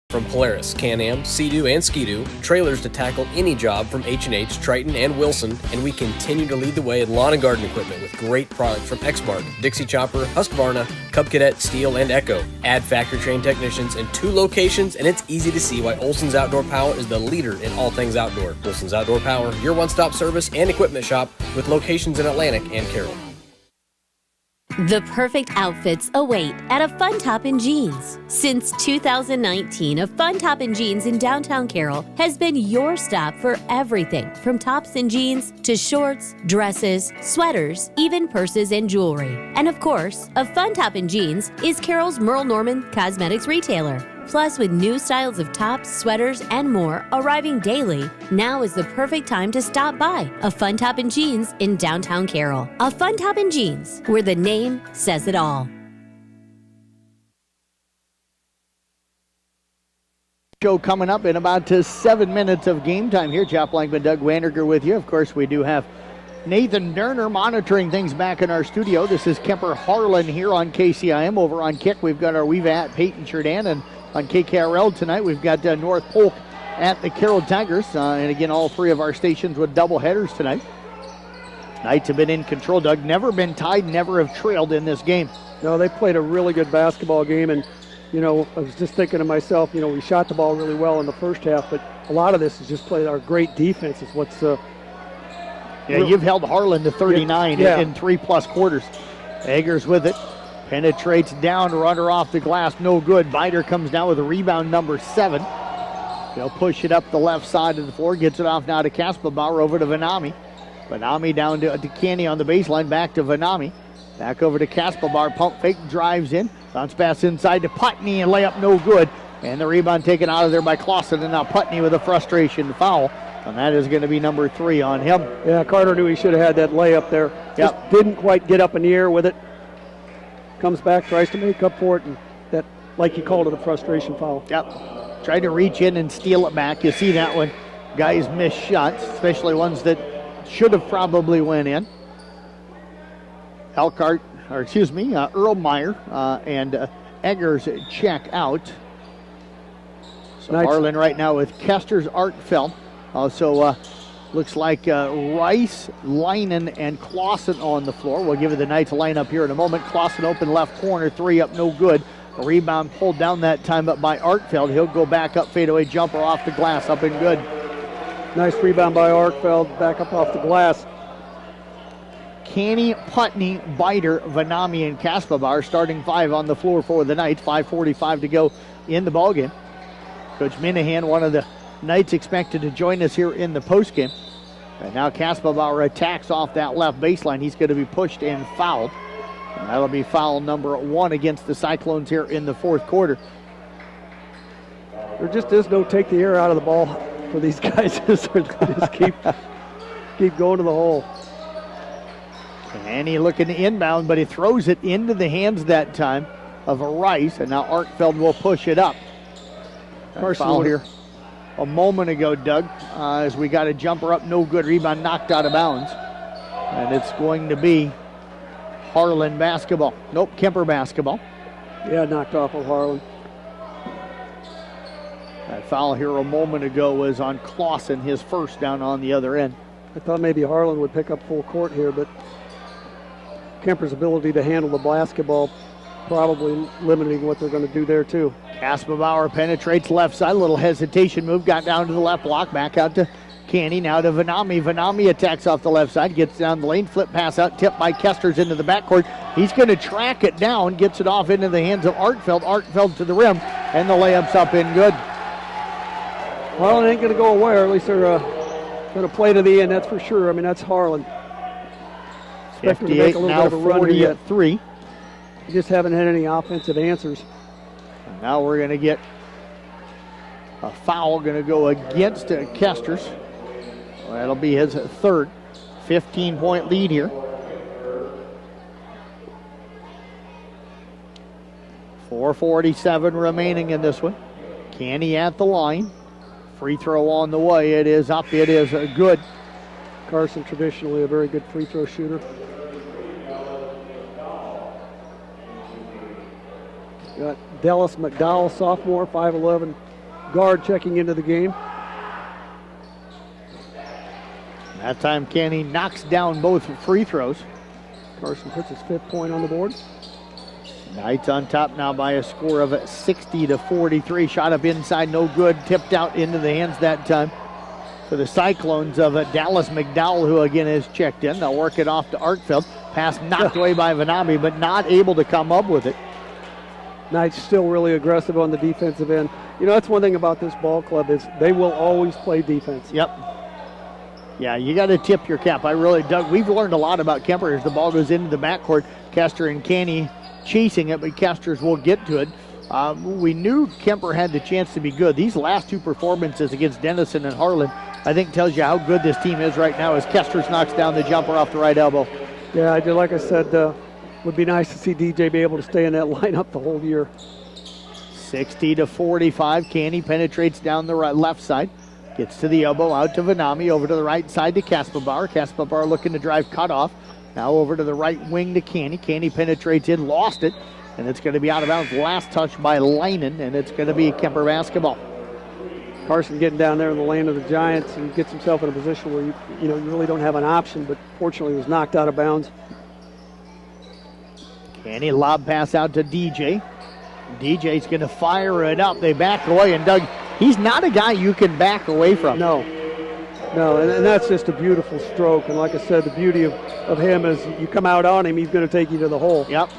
S25: from Polaris, Can-Am, Sea-Doo, and Ski-Doo, trailers to tackle any job from H&H, Triton, and Wilson, and we continue to lead the way in lawn and garden equipment with great products from Exmark, Dixie Chopper, Husqvarna, Cub Cadet, Steel, and Echo. Add factory-trained technicians in 2 locations, and it's easy to see why Olson's Outdoor Power is the leader in all things outdoor. Olson's Outdoor Power, your one-stop service and equipment shop with locations in Atlantic and Carroll.
S3: The perfect outfits await at a Fun Top in Jeans. Since 2019, a Fun Top in Jeans in downtown Carroll has been your stop for everything from tops and jeans to shorts, dresses, sweaters, even purses and jewelry. And of course, a Fun Top in Jeans is Carroll's Merle Norman cosmetics retailer. Plus, with new styles of tops, sweaters, and more arriving daily, now is the perfect time to stop by a Fun Top in Jeans in downtown Carroll. A Fun Top in Jeans, where the name says it all.
S2: Show coming up in about 7 minutes of game time here. Jeff Blankman, Doug Waniger with you. Of course, we do have Nathan Derner monitoring things back in our studio. This is Kuemper Harlan here on KCIM. Over on Kick, we've got our We've at Peyton Sheridan, and on KKRL tonight, we've got North Polk at the Carroll Tigers. And again, all 3 of our stations with double headers tonight. Knights have been in control, Doug. Never been tied, never have trailed in this game.
S5: No, they played a really good basketball game. And, you know, I was just thinking to myself, you know, we shot the ball really well in the first half, but a lot of this is just playing our great defense is what's...
S2: you've held Harlan to 39 in 3+ quarters. Eggers with it. Penetrates down, runner off the glass, no good. Biter comes down with a rebound, number 7. They'll push it up the left side of the floor, gets it off now to Kaspabauer, over to Vanami. Vanami down to Canny on the baseline, back to Vanami. Back over to Kaspabauer, pump fake, drives in. Bounce pass inside to Putney, and layup no good. And the rebound taken out of there by Clausen, and now Putney with a frustration foul. And that is going to be number 3 on him.
S5: Yeah, Carter knew he should have had that layup there. Just didn't quite get up in the air with it. Comes back, tries to make up for it, and that, like you called it, a frustration foul.
S2: Yep. Tried to reach in and steal it back. You see that when guys miss shots, especially ones that should have probably went in. Erlmeyer and Eggers check out. So
S5: Nice.
S2: Harlan right now with Kester's, Artfeld. Also looks like Rice, Leinen, and Clausen on the floor. We'll give you the Knights lineup here in a moment. Clausen open left corner, 3 up, no good. A rebound pulled down that time up by Artfeld. He'll go back up, fadeaway jumper off the glass, up and good.
S5: Nice rebound by Artfeld, back up off the glass.
S2: Canny, Putney, Biter, Vanami, and Kaspabar starting 5 on the floor for the Knights. 5:45 to go in the ballgame. Coach Minahan, one of the Knights, expected to join us here in the postgame. And now Kaspabar attacks off that left baseline. He's going to be pushed and fouled. And that'll be foul number 1 against the Cyclones here in the fourth quarter.
S5: There just is no take the air out of the ball for these guys. Just keep going to the hole.
S2: And he looking to inbound, but he throws it into the hands that time of Rice, and now Artfeld will push it up. Foul here a moment ago, Doug, as we got a jumper up, no good, rebound knocked out of bounds. And it's going to be Harlan basketball. Nope, Kuemper basketball.
S5: Yeah, knocked off of Harlan.
S2: That foul here a moment ago was on Clausen, his first down on the other end.
S5: I thought maybe Harlan would pick up full court here, but Kuemper's ability to handle the basketball probably limiting what they're going to do there too.
S2: Kaspabar penetrates left side, little hesitation move, got down to the left block, back out to Canny, now to Vanami. Vanami attacks off the left side, gets down the lane, flip pass out, tipped by Kesters into the backcourt. He's going to track it down, gets it off into the hands of Artfeld. Artfeld to the rim, and the layup's up in good.
S5: Harlan ain't going to go away, or at least they're going to play to the end, that's for sure. I mean, that's Harlan.
S2: 58, now 40 at 3.
S5: You just haven't had any offensive answers.
S2: And now we're going to get a foul going to go against Kesters. Well, that'll be his third. 15-point lead here. 4:47 remaining in this one. Canny at the line. Free throw on the way. It is up. It is good.
S5: Carson traditionally a very good free throw shooter. Got Dallas McDowell, sophomore, 5'11", guard checking into the game.
S2: That time Canny knocks down both free throws.
S5: Carson puts his 5th point on the board.
S2: Knights on top now by a score of 60-43. Shot up inside, no good. Tipped out into the hands that time for the Cyclones of Dallas McDowell, who again is checked in. They'll work it off to Artfeld. Pass knocked away by Vanami, but not able to come up with it.
S5: Knights still really aggressive on the defensive end. You know, that's one thing about this ball club is they will always play defense.
S2: Yep. Yeah, you got to tip your cap. Doug, we've learned a lot about Kuemper as the ball goes into the backcourt. Kester and Canny chasing it, but Kesters will get to it. We knew Kuemper had the chance to be good. These last 2 performances against Denison and Harlan, I think tells you how good this team is right now as Kesters knocks down the jumper off the right elbow.
S5: Yeah, I do. Like I said, would be nice to see DJ be able to stay in that lineup the whole year.
S2: 60-45. Canny penetrates down the left side. Gets to the elbow, out to Vanami, over to the right side to Kaspabar. Kaspabar looking to drive cutoff. Now over to the right wing to Canny. Canny penetrates in, lost it, and it's going to be out of bounds. Last touch by Leinen, and it's going to be Kuemper basketball.
S5: Carson getting down there in the lane of the Giants and gets himself in a position where you really don't have an option, but fortunately was knocked out of bounds.
S2: Canny lob pass out to DJ. DJ's going to fire it up. They back away, and Doug, he's not a guy you can back away from.
S5: No, and that's just a beautiful stroke. And like I said, the beauty of him is you come out on him, he's going to take you to the hole.
S2: Yep.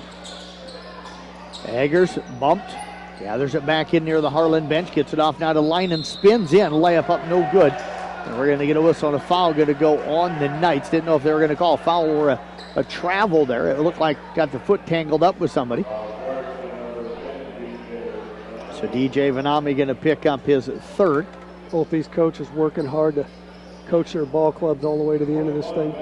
S2: Eggers bumped. Gathers it back in near the Harlan bench. Gets it off now to Leinen. Spins in. Layup up, no good. And we're going to get a whistle and a foul going to go on the Knights. Didn't know if they were going to call a foul or a travel there. It looked like got the foot tangled up with somebody. So DJ Vanami going to pick up his third.
S5: Both these coaches working hard to coach their ball clubs all the way to the end of this thing.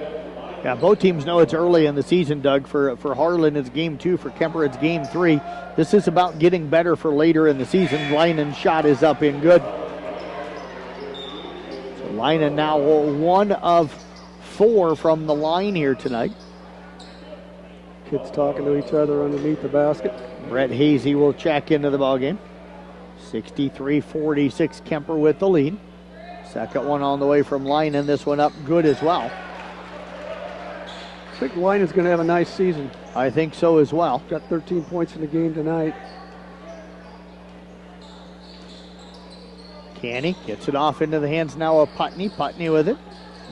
S2: Yeah, both teams know it's early in the season, Doug. For Harlan, it's game 2. For Kuemper, it's game 3. This is about getting better for later in the season. Leinen shot is up and good. So Leinen now 1 of 4 from the line here tonight.
S5: Kids talking to each other underneath the basket.
S2: Brett Hazy will check into the ballgame. 63-46, Kuemper with the lead. Second one on the way from Leinen. This one up good as well.
S5: I think Leinen's going to have a nice season.
S2: I think so as well.
S5: Got 13 points in the game tonight.
S2: Canny gets it off into the hands now of Putney. Putney with it.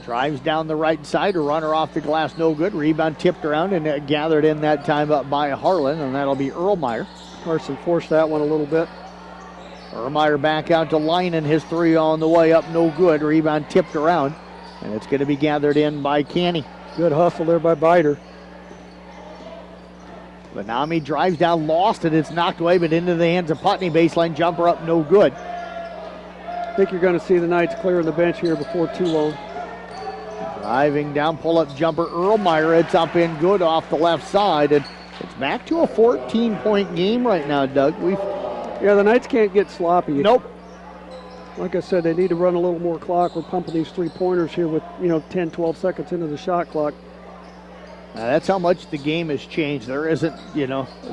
S2: Drives down the right side. A runner off the glass, no good. Rebound tipped around and gathered in that time up by Harlan, and that'll be Erlmeyer.
S5: Carson forced that one a little bit.
S2: Erlmeyer back out to Leinen. His 3 on the way up, no good. Rebound tipped around, and it's going to be gathered in by Canny.
S5: Good hustle there by Biter.
S2: Benami drives down, lost it. It's knocked away, but into the hands of Putney. Baseline jumper up, no good.
S5: I think you're going to see the Knights clearing the bench here before too long.
S2: Driving down, pull-up jumper, Erlmeyer. It's up in good off the left side, and it's back to a 14-point game right now, Doug.
S5: Yeah, the Knights can't get sloppy.
S2: Nope.
S5: Like I said, they need to run a little more clock. We're pumping these 3-pointers here with 10, 12 seconds into the shot clock.
S2: That's how much the game has changed. There isn't,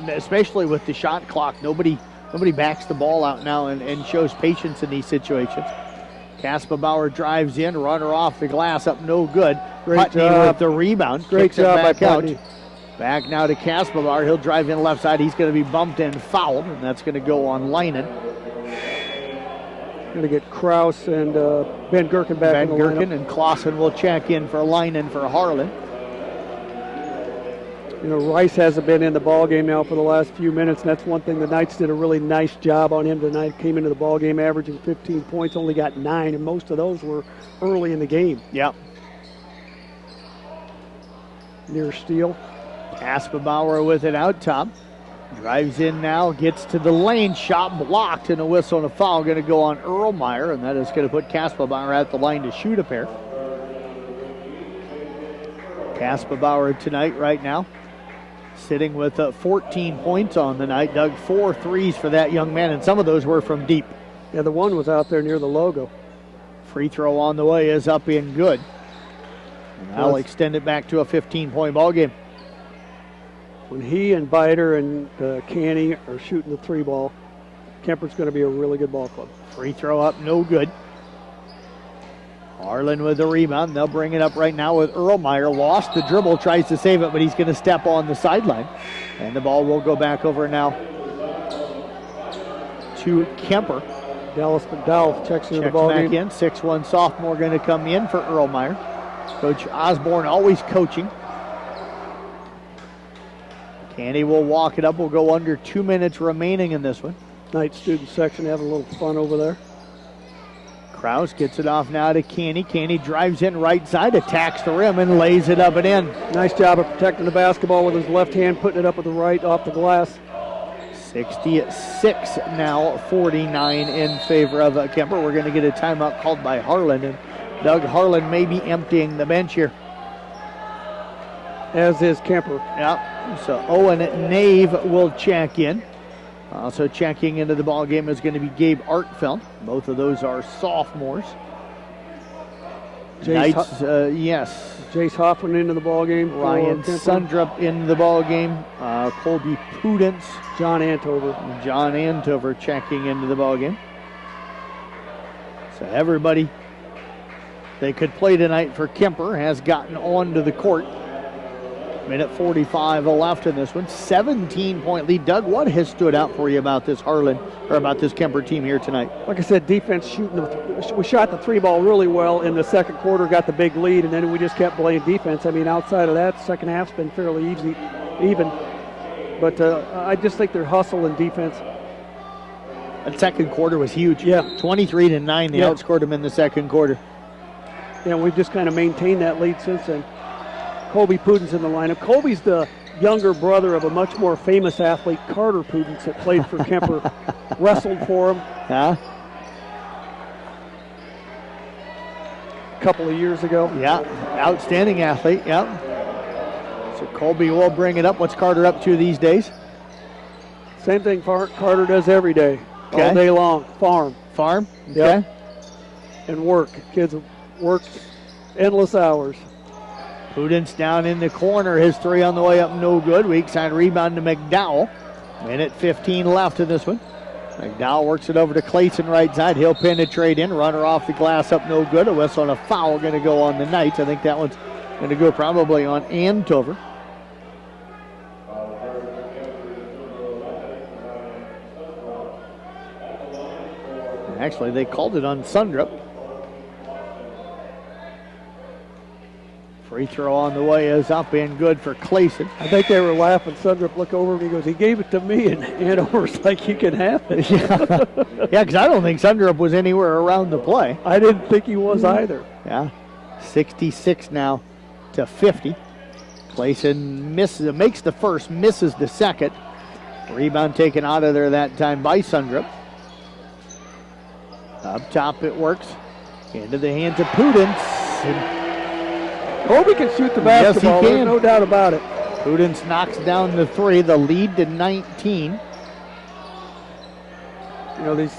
S2: especially with the shot clock, nobody backs the ball out now and shows patience in these situations. Kasperbauer drives in, runner off the glass, up no good. Putney with the rebound.
S5: Great job by Putney.
S2: Back now to Kasperbauer. He'll drive in left side. He's going to be bumped and fouled, and that's going to go on Leinen.
S5: Going to get Kraus and Ben Gherkin back in the lineup.
S2: Ben Gherkin and Clausen will check in for Leinen for Harlan.
S5: Rice hasn't been in the ball game now for the last few minutes, and that's one thing the Knights did a really nice job on him tonight. Came into the ball game averaging 15 points, only got 9, and most of those were early in the game.
S2: Yep.
S5: Near steal.
S2: Kasperbauer with it out top. Drives in now, gets to the lane, shot blocked, and a whistle and a foul going to go on Erlmeyer, and that is going to put Kasperbauer at the line to shoot a pair. Kasperbauer tonight right now sitting with 14 points on the night. Doug, 4 threes for that young man, and some of those were from deep.
S5: Yeah, the one was out there near the logo.
S2: Free throw on the way is up and good. And that'll extend it back to a 15-point ball game.
S5: When he and Biter and Canny are shooting the 3-ball, Kuemper's going to be a really good ball club.
S2: Free throw up, no good. Harlan with the rebound. They'll bring it up right now with Erlmeyer. Lost the dribble, tries to save it, but he's going to step on the sideline. And the ball will go back over now to Kuemper.
S5: Dallas McDowell checks into the ball
S2: back
S5: game.
S2: in. 6'1" sophomore going to come in for Erlmeyer. Coach Osborne always coaching. Canny will walk it up. We'll go under 2 minutes remaining in this one.
S5: Knight student section having a little fun over there.
S2: Kraus gets it off now to Canny. Canny drives in right side, attacks the rim, and lays it up and in.
S5: Nice job of protecting the basketball with his left hand, putting it up with the right off the glass.
S2: 66 now, 49 in favor of Kuemper. We're going to get a timeout called by Harlan, and Doug, Harlan may be emptying the bench here.
S5: As is Kuemper.
S2: Yeah, so Owen Nave will check in. Also checking into the ball game is going to be Gabe Artfeld. Both of those are sophomores. Knights, yes.
S5: Jace Hoffman into the ball game.
S2: Ryan Sundrup in the ball game. Colby Pudence.
S5: John Antover.
S2: John Antover checking into the ball game. So everybody they could play tonight for Kuemper has gotten onto the court. Minute 45 left in this one. 17-point lead. Doug, what has stood out for you about this Harlan, or about this Kuemper team here tonight?
S5: Like I said, defense shooting. We shot the 3-ball really well in the second quarter, got the big lead, and then we just kept playing defense. I mean, outside of that, second half's been fairly even. But I just think their hustle and defense.
S2: That second quarter was huge.
S5: Yeah.
S2: 23-9. They outscored them in the second quarter.
S5: Yeah, we've just kind of maintained that lead since then. Colby Pudence in the lineup. Colby's the younger brother of a much more famous athlete, Carter Pudence, that played for Kuemper, wrestled for him. couple of years ago.
S2: Yeah, outstanding athlete, yeah. So Colby will bring it up. What's Carter up to these days?
S5: Same thing Carter does every day,
S2: Okay.
S5: all day long. Farm.
S2: Farm? Okay.
S5: Yep. And work. Kids work endless hours.
S2: Prudence down in the corner. His three on the way up, no good. Weak side rebound to McDowell. Minute 15 left in this one. McDowell works it over to Clayson right side. He'll penetrate in. Runner off the glass up, no good. A whistle and a foul going to go on the Knights. I think that one's going to go probably on Andover. Actually, they called it on Sundrup. Free throw on the way is up and good for Clayson.
S5: I think they were laughing. Sundrup looked over and he goes, he gave it to me, and Andover's like, you can have it.
S2: Yeah, because I don't think Sundrup was anywhere around the play.
S5: I didn't think he was either.
S2: Yeah, 66 now to 50. Clayson makes the first, misses the second. Rebound taken out of there that time by Sundrup. Up top it works. Into the hands of Prudence.
S5: Colby can shoot the basketball.
S2: Yes, he can.
S5: There's no doubt about it.
S2: Prudence knocks down the three, the lead to 19.
S5: You know, these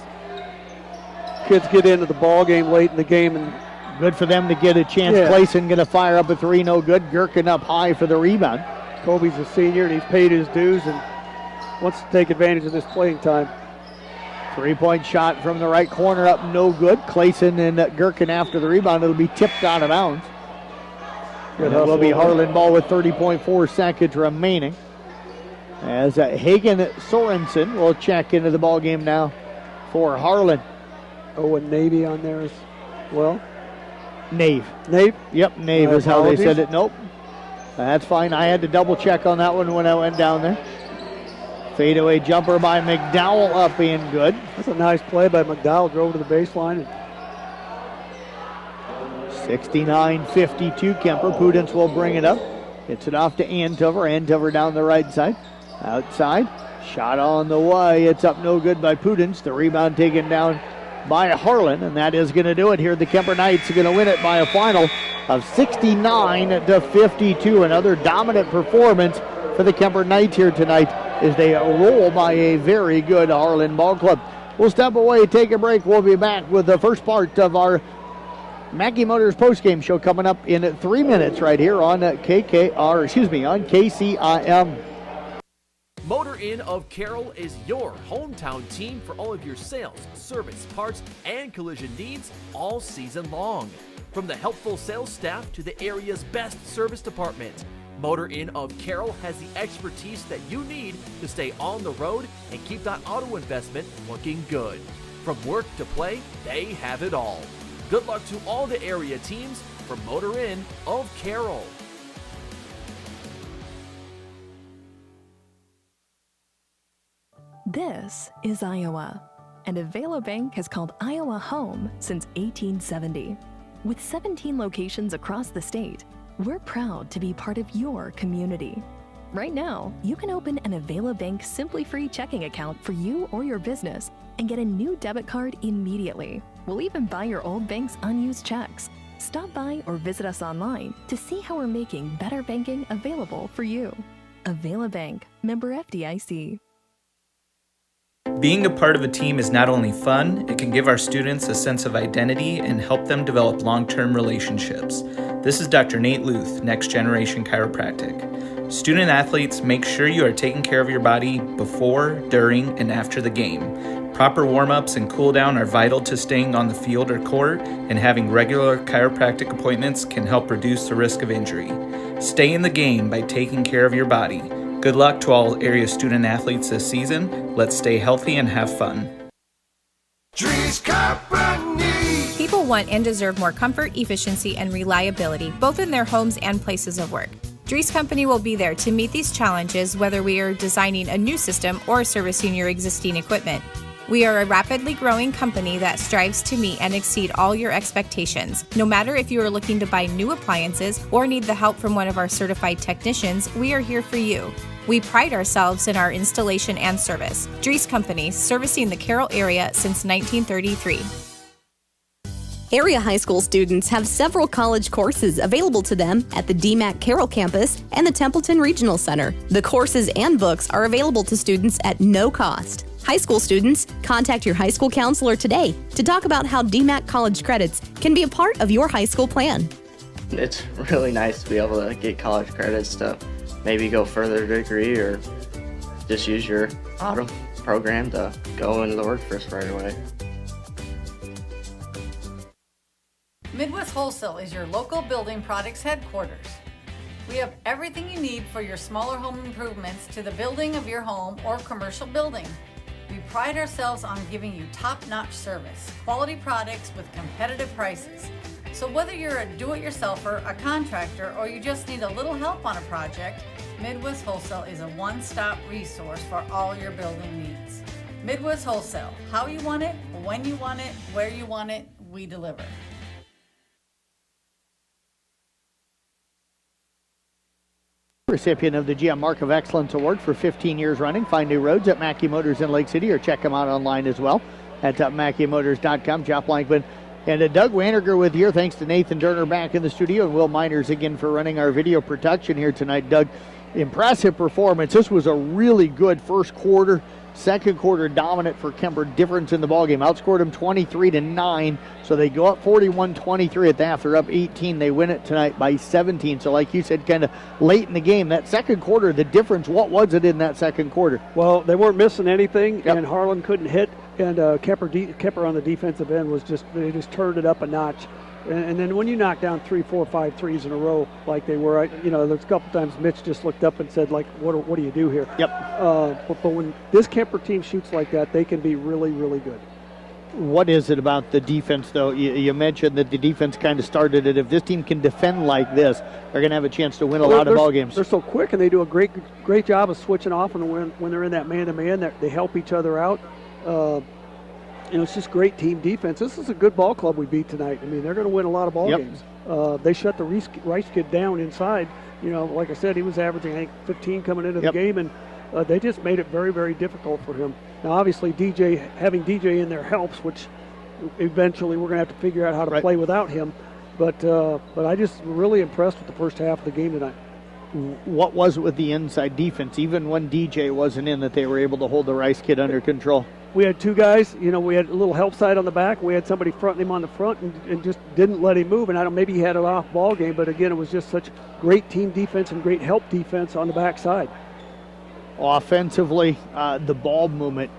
S5: kids get into the ball game late in the game, and
S2: good for them to get a chance.
S5: Yeah.
S2: Clayson going to fire up a three, no good. Gherkin up high for the rebound.
S5: Colby's a senior, and he's paid his dues and wants to take advantage of this playing time.
S2: Three-point shot from the right corner up, no good. Clayson and Gherkin after the rebound. It'll be tipped out of bounds. And it will be Harlan ball with 30.4 seconds remaining. As Hagen Sorensen will check into the ball game now for Harlan.
S5: Oh, and Navy on there as well.
S2: Nave.
S5: Nave?
S2: Yep, Nave is how they said it. Nope. That's fine. I had to double check on that one when I went down there. Fadeaway jumper by McDowell up and good.
S5: That's a nice play by McDowell. Drove to the baseline.
S2: 69-52. Kuemper. Prudence will bring it up. Gets it off to Andover. Andover down the right side. Outside. Shot on the way. It's up no good by Prudence. The rebound taken down by Harlan, and that is going to do it here. The Kuemper Knights are going to win it by a final of 69-52. Another dominant performance for the Kuemper Knights here tonight as they roll by a very good Harlan ball club. We'll step away, take a break. We'll be back with the first part of our Mackey Motors postgame show coming up in 3 minutes right here on KCIM.
S4: Motor Inn of Carroll is your hometown team for all of your sales, service, parts, and collision needs all season long. From the helpful sales staff to the area's best service department, Motor Inn of Carroll has the expertise that you need to stay on the road and keep that auto investment looking good. From work to play, they have it all. Good luck to all the area teams from Motor Inn of Carroll.
S6: This is Iowa, and Avela Bank has called Iowa home since 1870. With 17 locations across the state, we're proud to be part of your community. Right now, you can open an Avela Bank Simply Free checking account for you or your business and get a new debit card immediately. We'll even buy your old bank's unused checks. Stop by or visit us online to see how we're making better banking available for you. Avela Bank, member FDIC.
S7: Being a part of a team is not only fun, it can give our students a sense of identity and help them develop long-term relationships. This is Dr. Nate Luth, Next Generation Chiropractic. Student athletes, make sure you are taking care of your body before, during, and after the game. Proper warm-ups and cool-down are vital to staying on the field or court, and having regular chiropractic appointments can help reduce the risk of injury. Stay in the game by taking care of your body. Good luck to all area student athletes this season. Let's stay healthy and have fun.
S8: People want and deserve more comfort, efficiency, and reliability, both in their homes and places of work. Dries Company will be there to meet these challenges, whether we are designing a new system or servicing your existing equipment. We are a rapidly growing company that strives to meet and exceed all your expectations. No matter if you are looking to buy new appliances or need the help from one of our certified technicians, we are here for you. We pride ourselves in our installation and service. Dries Company, servicing the Carroll area since 1933.
S9: Area high school students have several college courses available to them at the DMACC Carroll campus and the Templeton Regional Center. The courses and books are available to students at no cost. High school students, contact your high school counselor today to talk about how DMACC college credits can be a part of your high school plan.
S10: It's really nice to be able to get college credits to maybe go further degree or just use your auto program to go into the workforce right away.
S11: Midwest Wholesale is your local building products headquarters. We have everything you need for your smaller home improvements to the building of your home or commercial building. We pride ourselves on giving you top-notch service, quality products with competitive prices. So whether you're a do-it-yourselfer, a contractor, or you just need a little help on a project, Midwest Wholesale is a one-stop resource for all your building needs. Midwest Wholesale, how you want it, when you want it, where you want it, we deliver.
S2: Recipient of the GM Mark of Excellence Award for 15 years running. Find new roads at Mackey Motors in Lake City or check them out online as well at MackeyMotors.com. Jeff Blankman and Doug Wanniger with you. Thanks to Nathan Durner back in the studio and Will Miners again for running our video production here tonight. Doug, impressive performance. This was a really good first quarter. Second quarter dominant for Kuemper. Difference in the ballgame. Outscored them 23-9. So they go up 41-23 at the half. They're up 18. They win it tonight by 17. So like you said, kind of late in the game. That second quarter, the difference, what was it in that second quarter?
S5: Well, they weren't missing anything, and Harlan couldn't hit. And Kuemper on the defensive end they just turned it up a notch. And then when you knock down 3, 4, 5 threes in a row like they were, there's a couple times Mitch just looked up and said, like, what do you do here?
S2: Yep.
S5: But when this Kuemper team shoots like that, they can be really, really good.
S2: What is it about the defense, though? You mentioned that the defense kind of started it. If this team can defend like this, they're going to have a chance to win a lot of ball games.
S5: They're so quick, and they do a great job of switching off. And when they're in that man-to-man, they help each other out. It's just great team defense. This is a good ball club we beat tonight. I mean, they're going to win a lot of ball games. They shut the Rice kid down inside. Like I said, he was averaging, I think, 15 coming into the game, and they just made it very, very difficult for him. Now, obviously, having DJ in there helps, which eventually we're going to have to figure out how to play without him. But I just really impressed with the first half of the game tonight.
S2: What was it with the inside defense, even when DJ wasn't in, that they were able to hold the Rice kid under control?
S5: We had two guys, we had a little help side on the back. We had somebody fronting him on the front and just didn't let him move. And maybe he had an off ball game, but again, it was just such great team defense and great help defense on the back side.
S2: Offensively, the ball movement,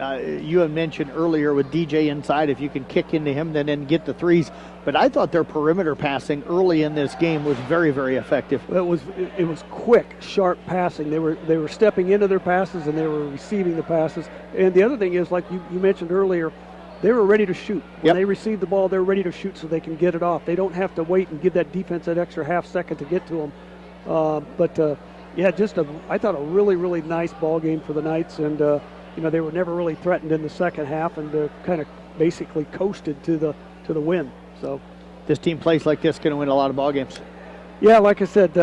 S2: you had mentioned earlier with DJ inside, if you can kick into him, then get the threes. But I thought their perimeter passing early in this game was very, very effective.
S5: It was quick, sharp passing. They were stepping into their passes and they were receiving the passes. And the other thing is, like you mentioned earlier, they were ready to shoot. When they received the ball, they're ready to shoot so they can get it off. They don't have to wait and give that defense that extra half second to get to them. I thought a really, really nice ball game for the Knights, and they were never really threatened in the second half, and kind of basically coasted to the win. So
S2: this team plays like this, going to win a lot of ball games.
S5: Yeah, like I said,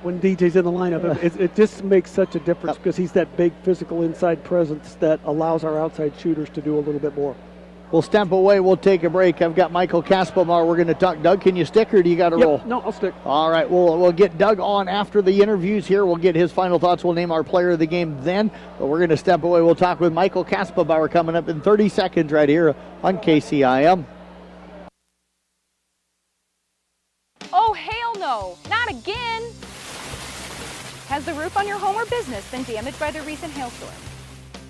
S5: when DJ's in the lineup, it just makes such a difference because he's that big physical inside presence that allows our outside shooters to do a little bit more.
S2: We'll step away. We'll take a break. I've got Michael Kaspelmar. We're going to talk. Doug, can you stick or do you got to roll?
S5: No, I'll stick.
S2: All right. We'll get Doug on after the interviews here. We'll get his final thoughts. We'll name our player of the game then. But we're going to step away. We'll talk with Michael Kaspelmar coming up in 30 seconds right here on KCIM.
S12: Oh, hell no. Not again. Has the roof on your home or business been damaged by the recent hailstorm?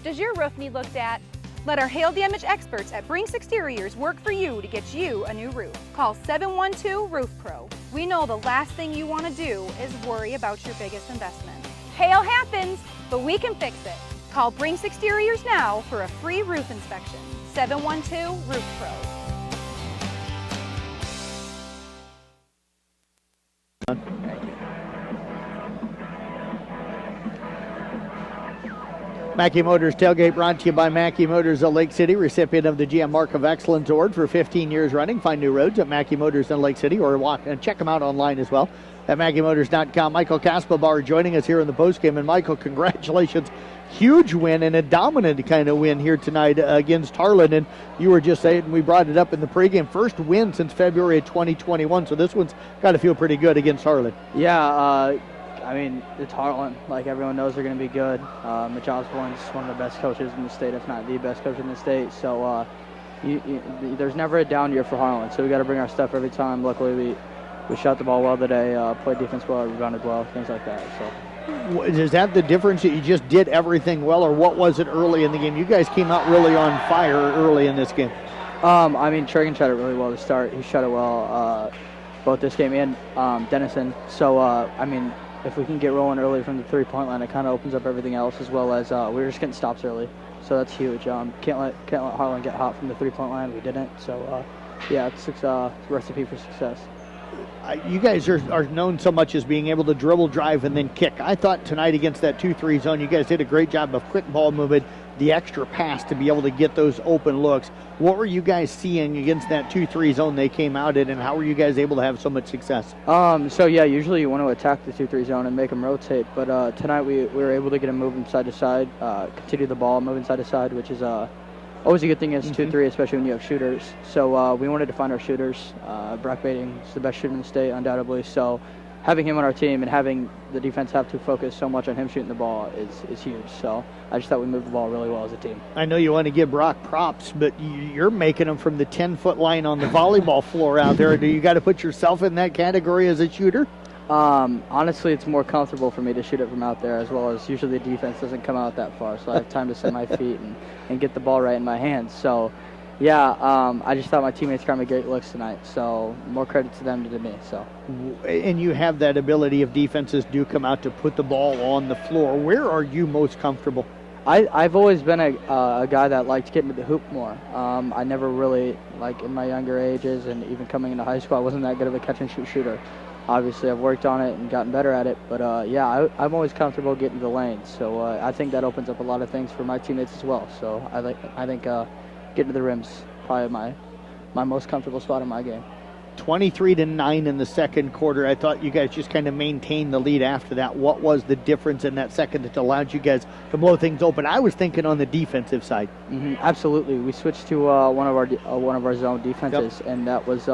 S12: Does your roof need looked at? Let our hail damage experts at Brinks Exteriors work for you to get you a new roof. Call 712 Roof Pro. We know the last thing you want to do is worry about your biggest investment. Hail happens, but we can fix it. Call Brinks Exteriors now for a free roof inspection. 712 Roof Pro.
S2: Mackey Motors Tailgate brought to you by Mackey Motors of Lake City, recipient of the GM Mark of Excellence Award for 15 years running. Find new roads at Mackey Motors in Lake City, or walk and check them out online as well at MackeyMotors.com. Michael Kaspabauer joining us here in the postgame. And Michael, congratulations. Huge win and a dominant kind of win here tonight against Harlan. And you were just saying, we brought it up in the pregame, first win since February of 2021. So this one's got to feel pretty good against Harlan.
S13: Yeah, I mean, it's Harlan. Like, everyone knows they're going to be good. Mitch Osborne's one of the best coaches in the state, if not the best coach in the state. So there's never a down year for Harlan. So we got to bring our stuff every time. Luckily, we shot the ball well today, played defense well, rebounded well, things like that. So.
S2: Is that the difference, that you just did everything well, or what was it early in the game? You guys came out really on fire early in this game.
S13: I mean, Tragan shot it really well to start. He shot it well both this game and Denison. So, I mean, if we can get rolling early from the three-point line, it kind of opens up everything else, as well as we were just getting stops early. So that's huge. Can't let Harlan get hot from the three-point line. We didn't. So, yeah, it's a recipe for success.
S2: You guys are known so much as being able to dribble, drive, and then kick. I thought tonight against that 2-3 zone, you guys did a great job of quick ball movement, the extra pass to be able to get those open looks. What were you guys seeing against that 2-3 zone they came out in, and how were you guys able to have so much success?
S13: So, yeah, usually you want to attack the 2-3 zone and make them rotate, but tonight we were able to get them moving side to side, continue the ball moving side to side, which is always a good thing against 2-3, especially when you have shooters. So we wanted to find our shooters. Brock Bating is the best shooter in the state, undoubtedly. So having him on our team and having the defense have to focus so much on him shooting the ball is huge. So I just thought we moved the ball really well as a team.
S2: I know you want to give Brock props, but you're making him from the 10-foot line on the volleyball floor out there. Do you got to put yourself in that category as a shooter?
S13: Honestly, it's more comfortable for me to shoot it from out there, as well as usually the defense doesn't come out that far, so I have time to set my feet and get the ball right in my hands. So, yeah, I just thought my teammates got me great looks tonight, so more credit to them than to me. So.
S2: And you have that ability if defenses do come out to put the ball on the floor. Where are you most comfortable?
S13: I've always been a guy that liked getting to the hoop more. I never really, like in my younger ages and even coming into high school, I wasn't that good of a catch-and-shoot shooter. Obviously, I've worked on it and gotten better at it, but yeah, I'm always comfortable getting to the lane. So I think that opens up a lot of things for my teammates as well. So I think getting to the rim's probably my most comfortable spot in my game.
S2: 23-9 in the second quarter. I thought you guys just kind of maintained the lead after that. What was the difference in that second that allowed you guys to blow things open? I was thinking on the defensive side.
S13: Absolutely, we switched to one of our zone defenses, and that was.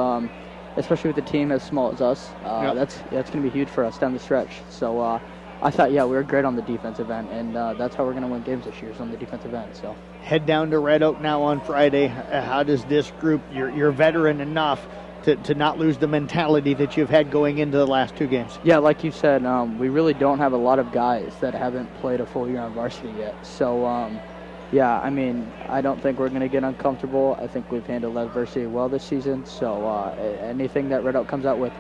S13: Especially with the team as small as us, that's going to be huge for us down the stretch. So I thought, we were great on the defensive end, and that's how we're going to win games this year, is on the defensive end. So
S2: head down to Red Oak now on Friday. How does this group, you're veteran enough to not lose the mentality that you've had going into the last two games?
S13: Yeah, like you said, we really don't have a lot of guys that haven't played a full year on varsity yet. So yeah, I mean, I don't think we're going to get uncomfortable. I think we've handled adversity well this season. So anything that Red Oak comes out with,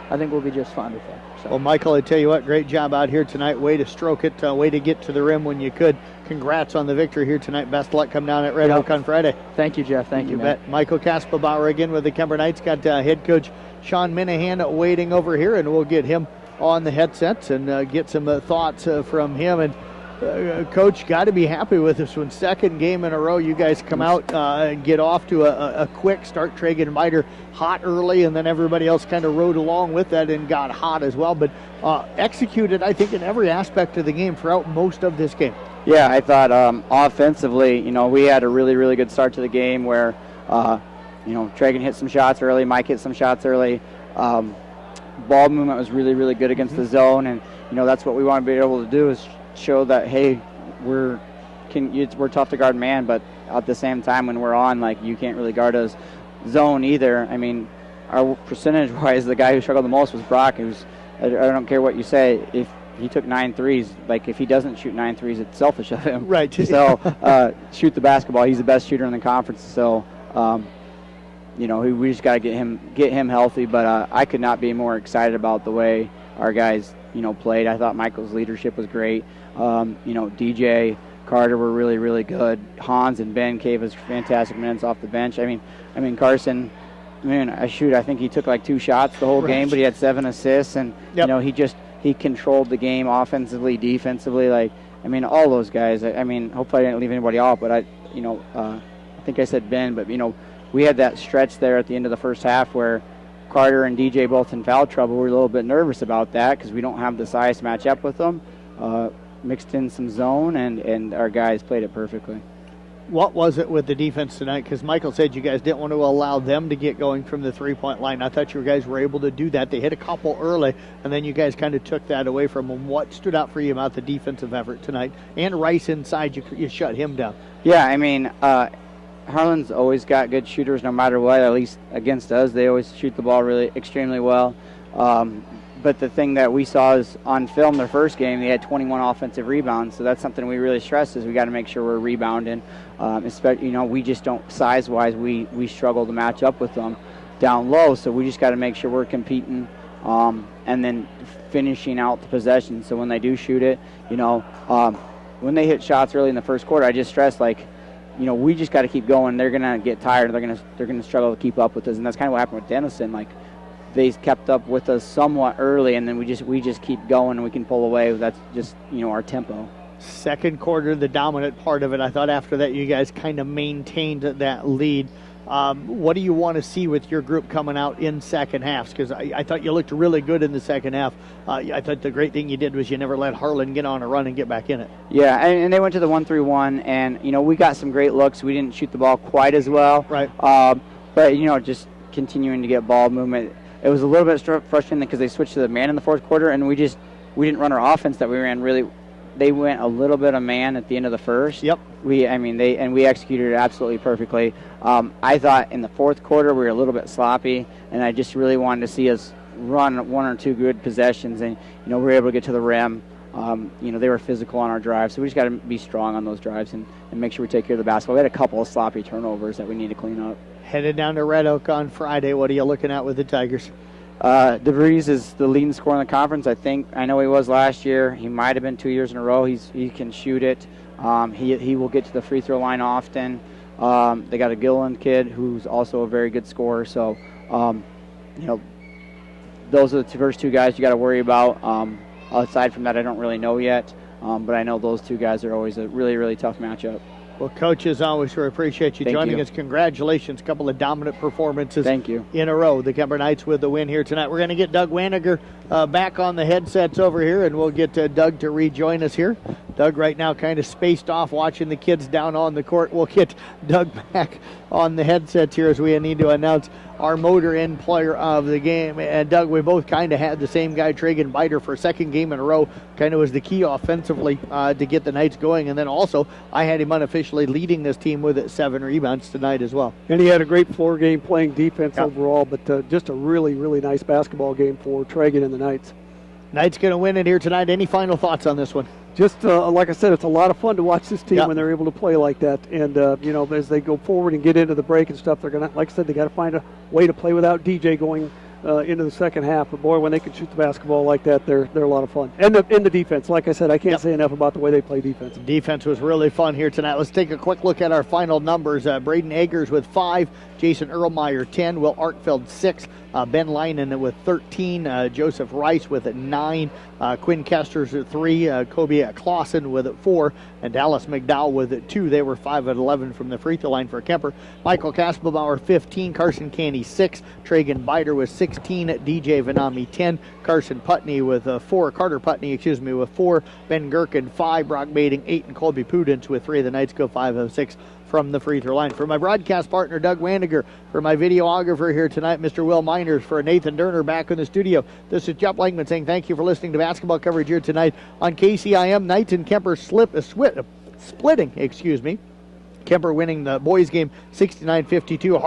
S13: I think we'll be just fine with that. So.
S2: Well, Michael, I tell you what, great job out here tonight. Way to stroke it, way to get to the rim when you could. Congrats on the victory here tonight. Best of luck. Come down at Red Oak on Friday.
S13: Thank you, Jeff. Thank you, man.
S2: Bet. Michael Kaspabauer again with the Kuemper Knights. Got head coach Sean Minahan waiting over here, and we'll get him on the headsets and get some thoughts from him. And Coach, got to be happy with this one. Second game in a row, you guys come out and get off to a quick start. Tragan and Miter hot early, and then everybody else kind of rode along with that and got hot as well. But executed, I think, in every aspect of the game throughout most of this game.
S14: Yeah, I thought offensively, we had a really, really good start to the game where, Tragan hit some shots early, Mike hit some shots early. Ball movement was really, really good against the zone, and, that's what we want to be able to do is show that, hey, we're tough to guard man, but at the same time when we're on, you can't really guard us zone either. I mean, our percentage-wise, the guy who struggled the most was Brock. I don't care what you say, if he took 9 threes, if he doesn't shoot 9 threes, it's selfish of him.
S2: Right.
S14: So shoot the basketball. He's the best shooter in the conference. So, we just got to get him healthy. But I could not be more excited about the way our guys, played. I thought Michael's leadership was great. DJ, Carter were really, really good. Hans and Ben gave us fantastic minutes off the bench. I mean Carson, I think he took 2 shots the whole game, but he had 7 assists, and he controlled the game offensively, defensively.
S13: I mean, all those guys. I mean, hopefully I didn't leave anybody off, but I think I said Ben, but we had that stretch there at the end of the first half where Carter and DJ both in foul trouble. We were a little bit nervous about that because we don't have the size to match up with them. Mixed in some zone, and our guys played it perfectly.
S2: What was it with the defense tonight? Because Michael said you guys didn't want to allow them to get going from the three-point line. I thought you guys were able to do that. They hit a couple early, and then you guys kind of took that away from them. What stood out for you about the defensive effort tonight? And Rice inside, you shut him down.
S13: Yeah, I mean, Harlan's always got good shooters no matter what, at least against us. They always shoot the ball really extremely well. But the thing that we saw is on film their first game, they had 21 offensive rebounds. So that's something we really stress is we got to make sure we're rebounding. Especially, we just don't, size-wise, we struggle to match up with them down low. So we just got to make sure we're competing and then finishing out the possession. So when they do shoot it, when they hit shots early in the first quarter, I just stress we just got to keep going. They're gonna get tired. They're gonna struggle to keep up with us, and that's kind of what happened with Denison. They kept up with us somewhat early, and then we just keep going, and we can pull away. That's just our tempo.
S2: Second quarter, the dominant part of it. I thought after that you guys kind of maintained that lead. What do you want to see with your group coming out in second halves? Because I thought you looked really good in the second half. I thought the great thing you did was you never let Harlan get on a run and get back in it.
S13: Yeah, and they went to the 1-3-1, and we got some great looks. We didn't shoot the ball quite as well.
S2: Right.
S13: But just continuing to get ball movement. It was a little bit frustrating because they switched to the man in the fourth quarter, and we didn't run our offense that we ran really. They went a little bit of man at the end of the first.
S2: Yep.
S13: We executed it absolutely perfectly. I thought in the fourth quarter we were a little bit sloppy, and I just really wanted to see us run one or two good possessions, and we were able to get to the rim. They were physical on our drives, so we just got to be strong on those drives and make sure we take care of the basketball. We had a couple of sloppy turnovers that we need to clean up.
S2: Headed down to Red Oak on Friday. What are you looking at with the Tigers?
S13: DeVries is the leading scorer in the conference. I know he was last year. He might have been 2 years in a row. He can shoot it. He will get to the free throw line often. They got a Gilliland kid who's also a very good scorer. So, those are the first two guys you got to worry about. Aside from that, I don't really know yet. But I know those two guys are always a really, really tough matchup.
S2: Well, Coach, as always, we appreciate you joining us. Congratulations. A couple of dominant performances in a row. The Kuemper Knights with the win here tonight. We're going to get Doug Waniger back on the headsets over here, and we'll get Doug to rejoin us here. Doug right now kind of spaced off watching the kids down on the court. We'll get Doug back on the headsets here as we need to announce our Motor Inn player of the game. And Doug, we both kind of had the same guy, Tragan Biter, for a second game in a row. Kind of was the key offensively to get the Knights going. And then also, I had him unofficially leading this team with 7 rebounds tonight as well.
S5: And he had a great floor game playing defense overall, but just a really, really nice basketball game for Tragan and the Knights.
S2: Knights going to win it here tonight. Any final thoughts on this one?
S5: Just like I said, it's a lot of fun to watch this team when they're able to play like that. And, as they go forward and get into the break and stuff, they're going to, like I said, they got to find a way to play without DJ going into the second half. But, boy, when they can shoot the basketball like that, they're a lot of fun. And the defense, like I said, I can't say enough about the way they play defense.
S2: Defense was really fun here tonight. Let's take a quick look at our final numbers. Braden Eggers with 5, Jason Erlmeyer 10, Will Arkfeld 6, Ben Leinen with 13, Joseph Rice with 9, Quinn Kesters at 3, Kobe Clausen with 4, and Dallas McDowell with 2. They were 5 of 11 from the free throw line for Kuemper. Michael Kaspelbauer 15, Carson Canny 6, Tragan Biter with 16, DJ Vanami 10, Carter Putney with 4, with 4, Ben Gherkin 5, Brock Bading 8, and Colby Pudens with 3. The Knights go 5 of 6 from the free throw line. For my broadcast partner, Doug Waniger, for my videographer here tonight, Mr. Will Miners, for Nathan Durner back in the studio, this is Jeff Blankman saying thank you for listening to basketball coverage here tonight on KCIM. Knights and Kuemper splitting. Kuemper winning the boys game 69-52.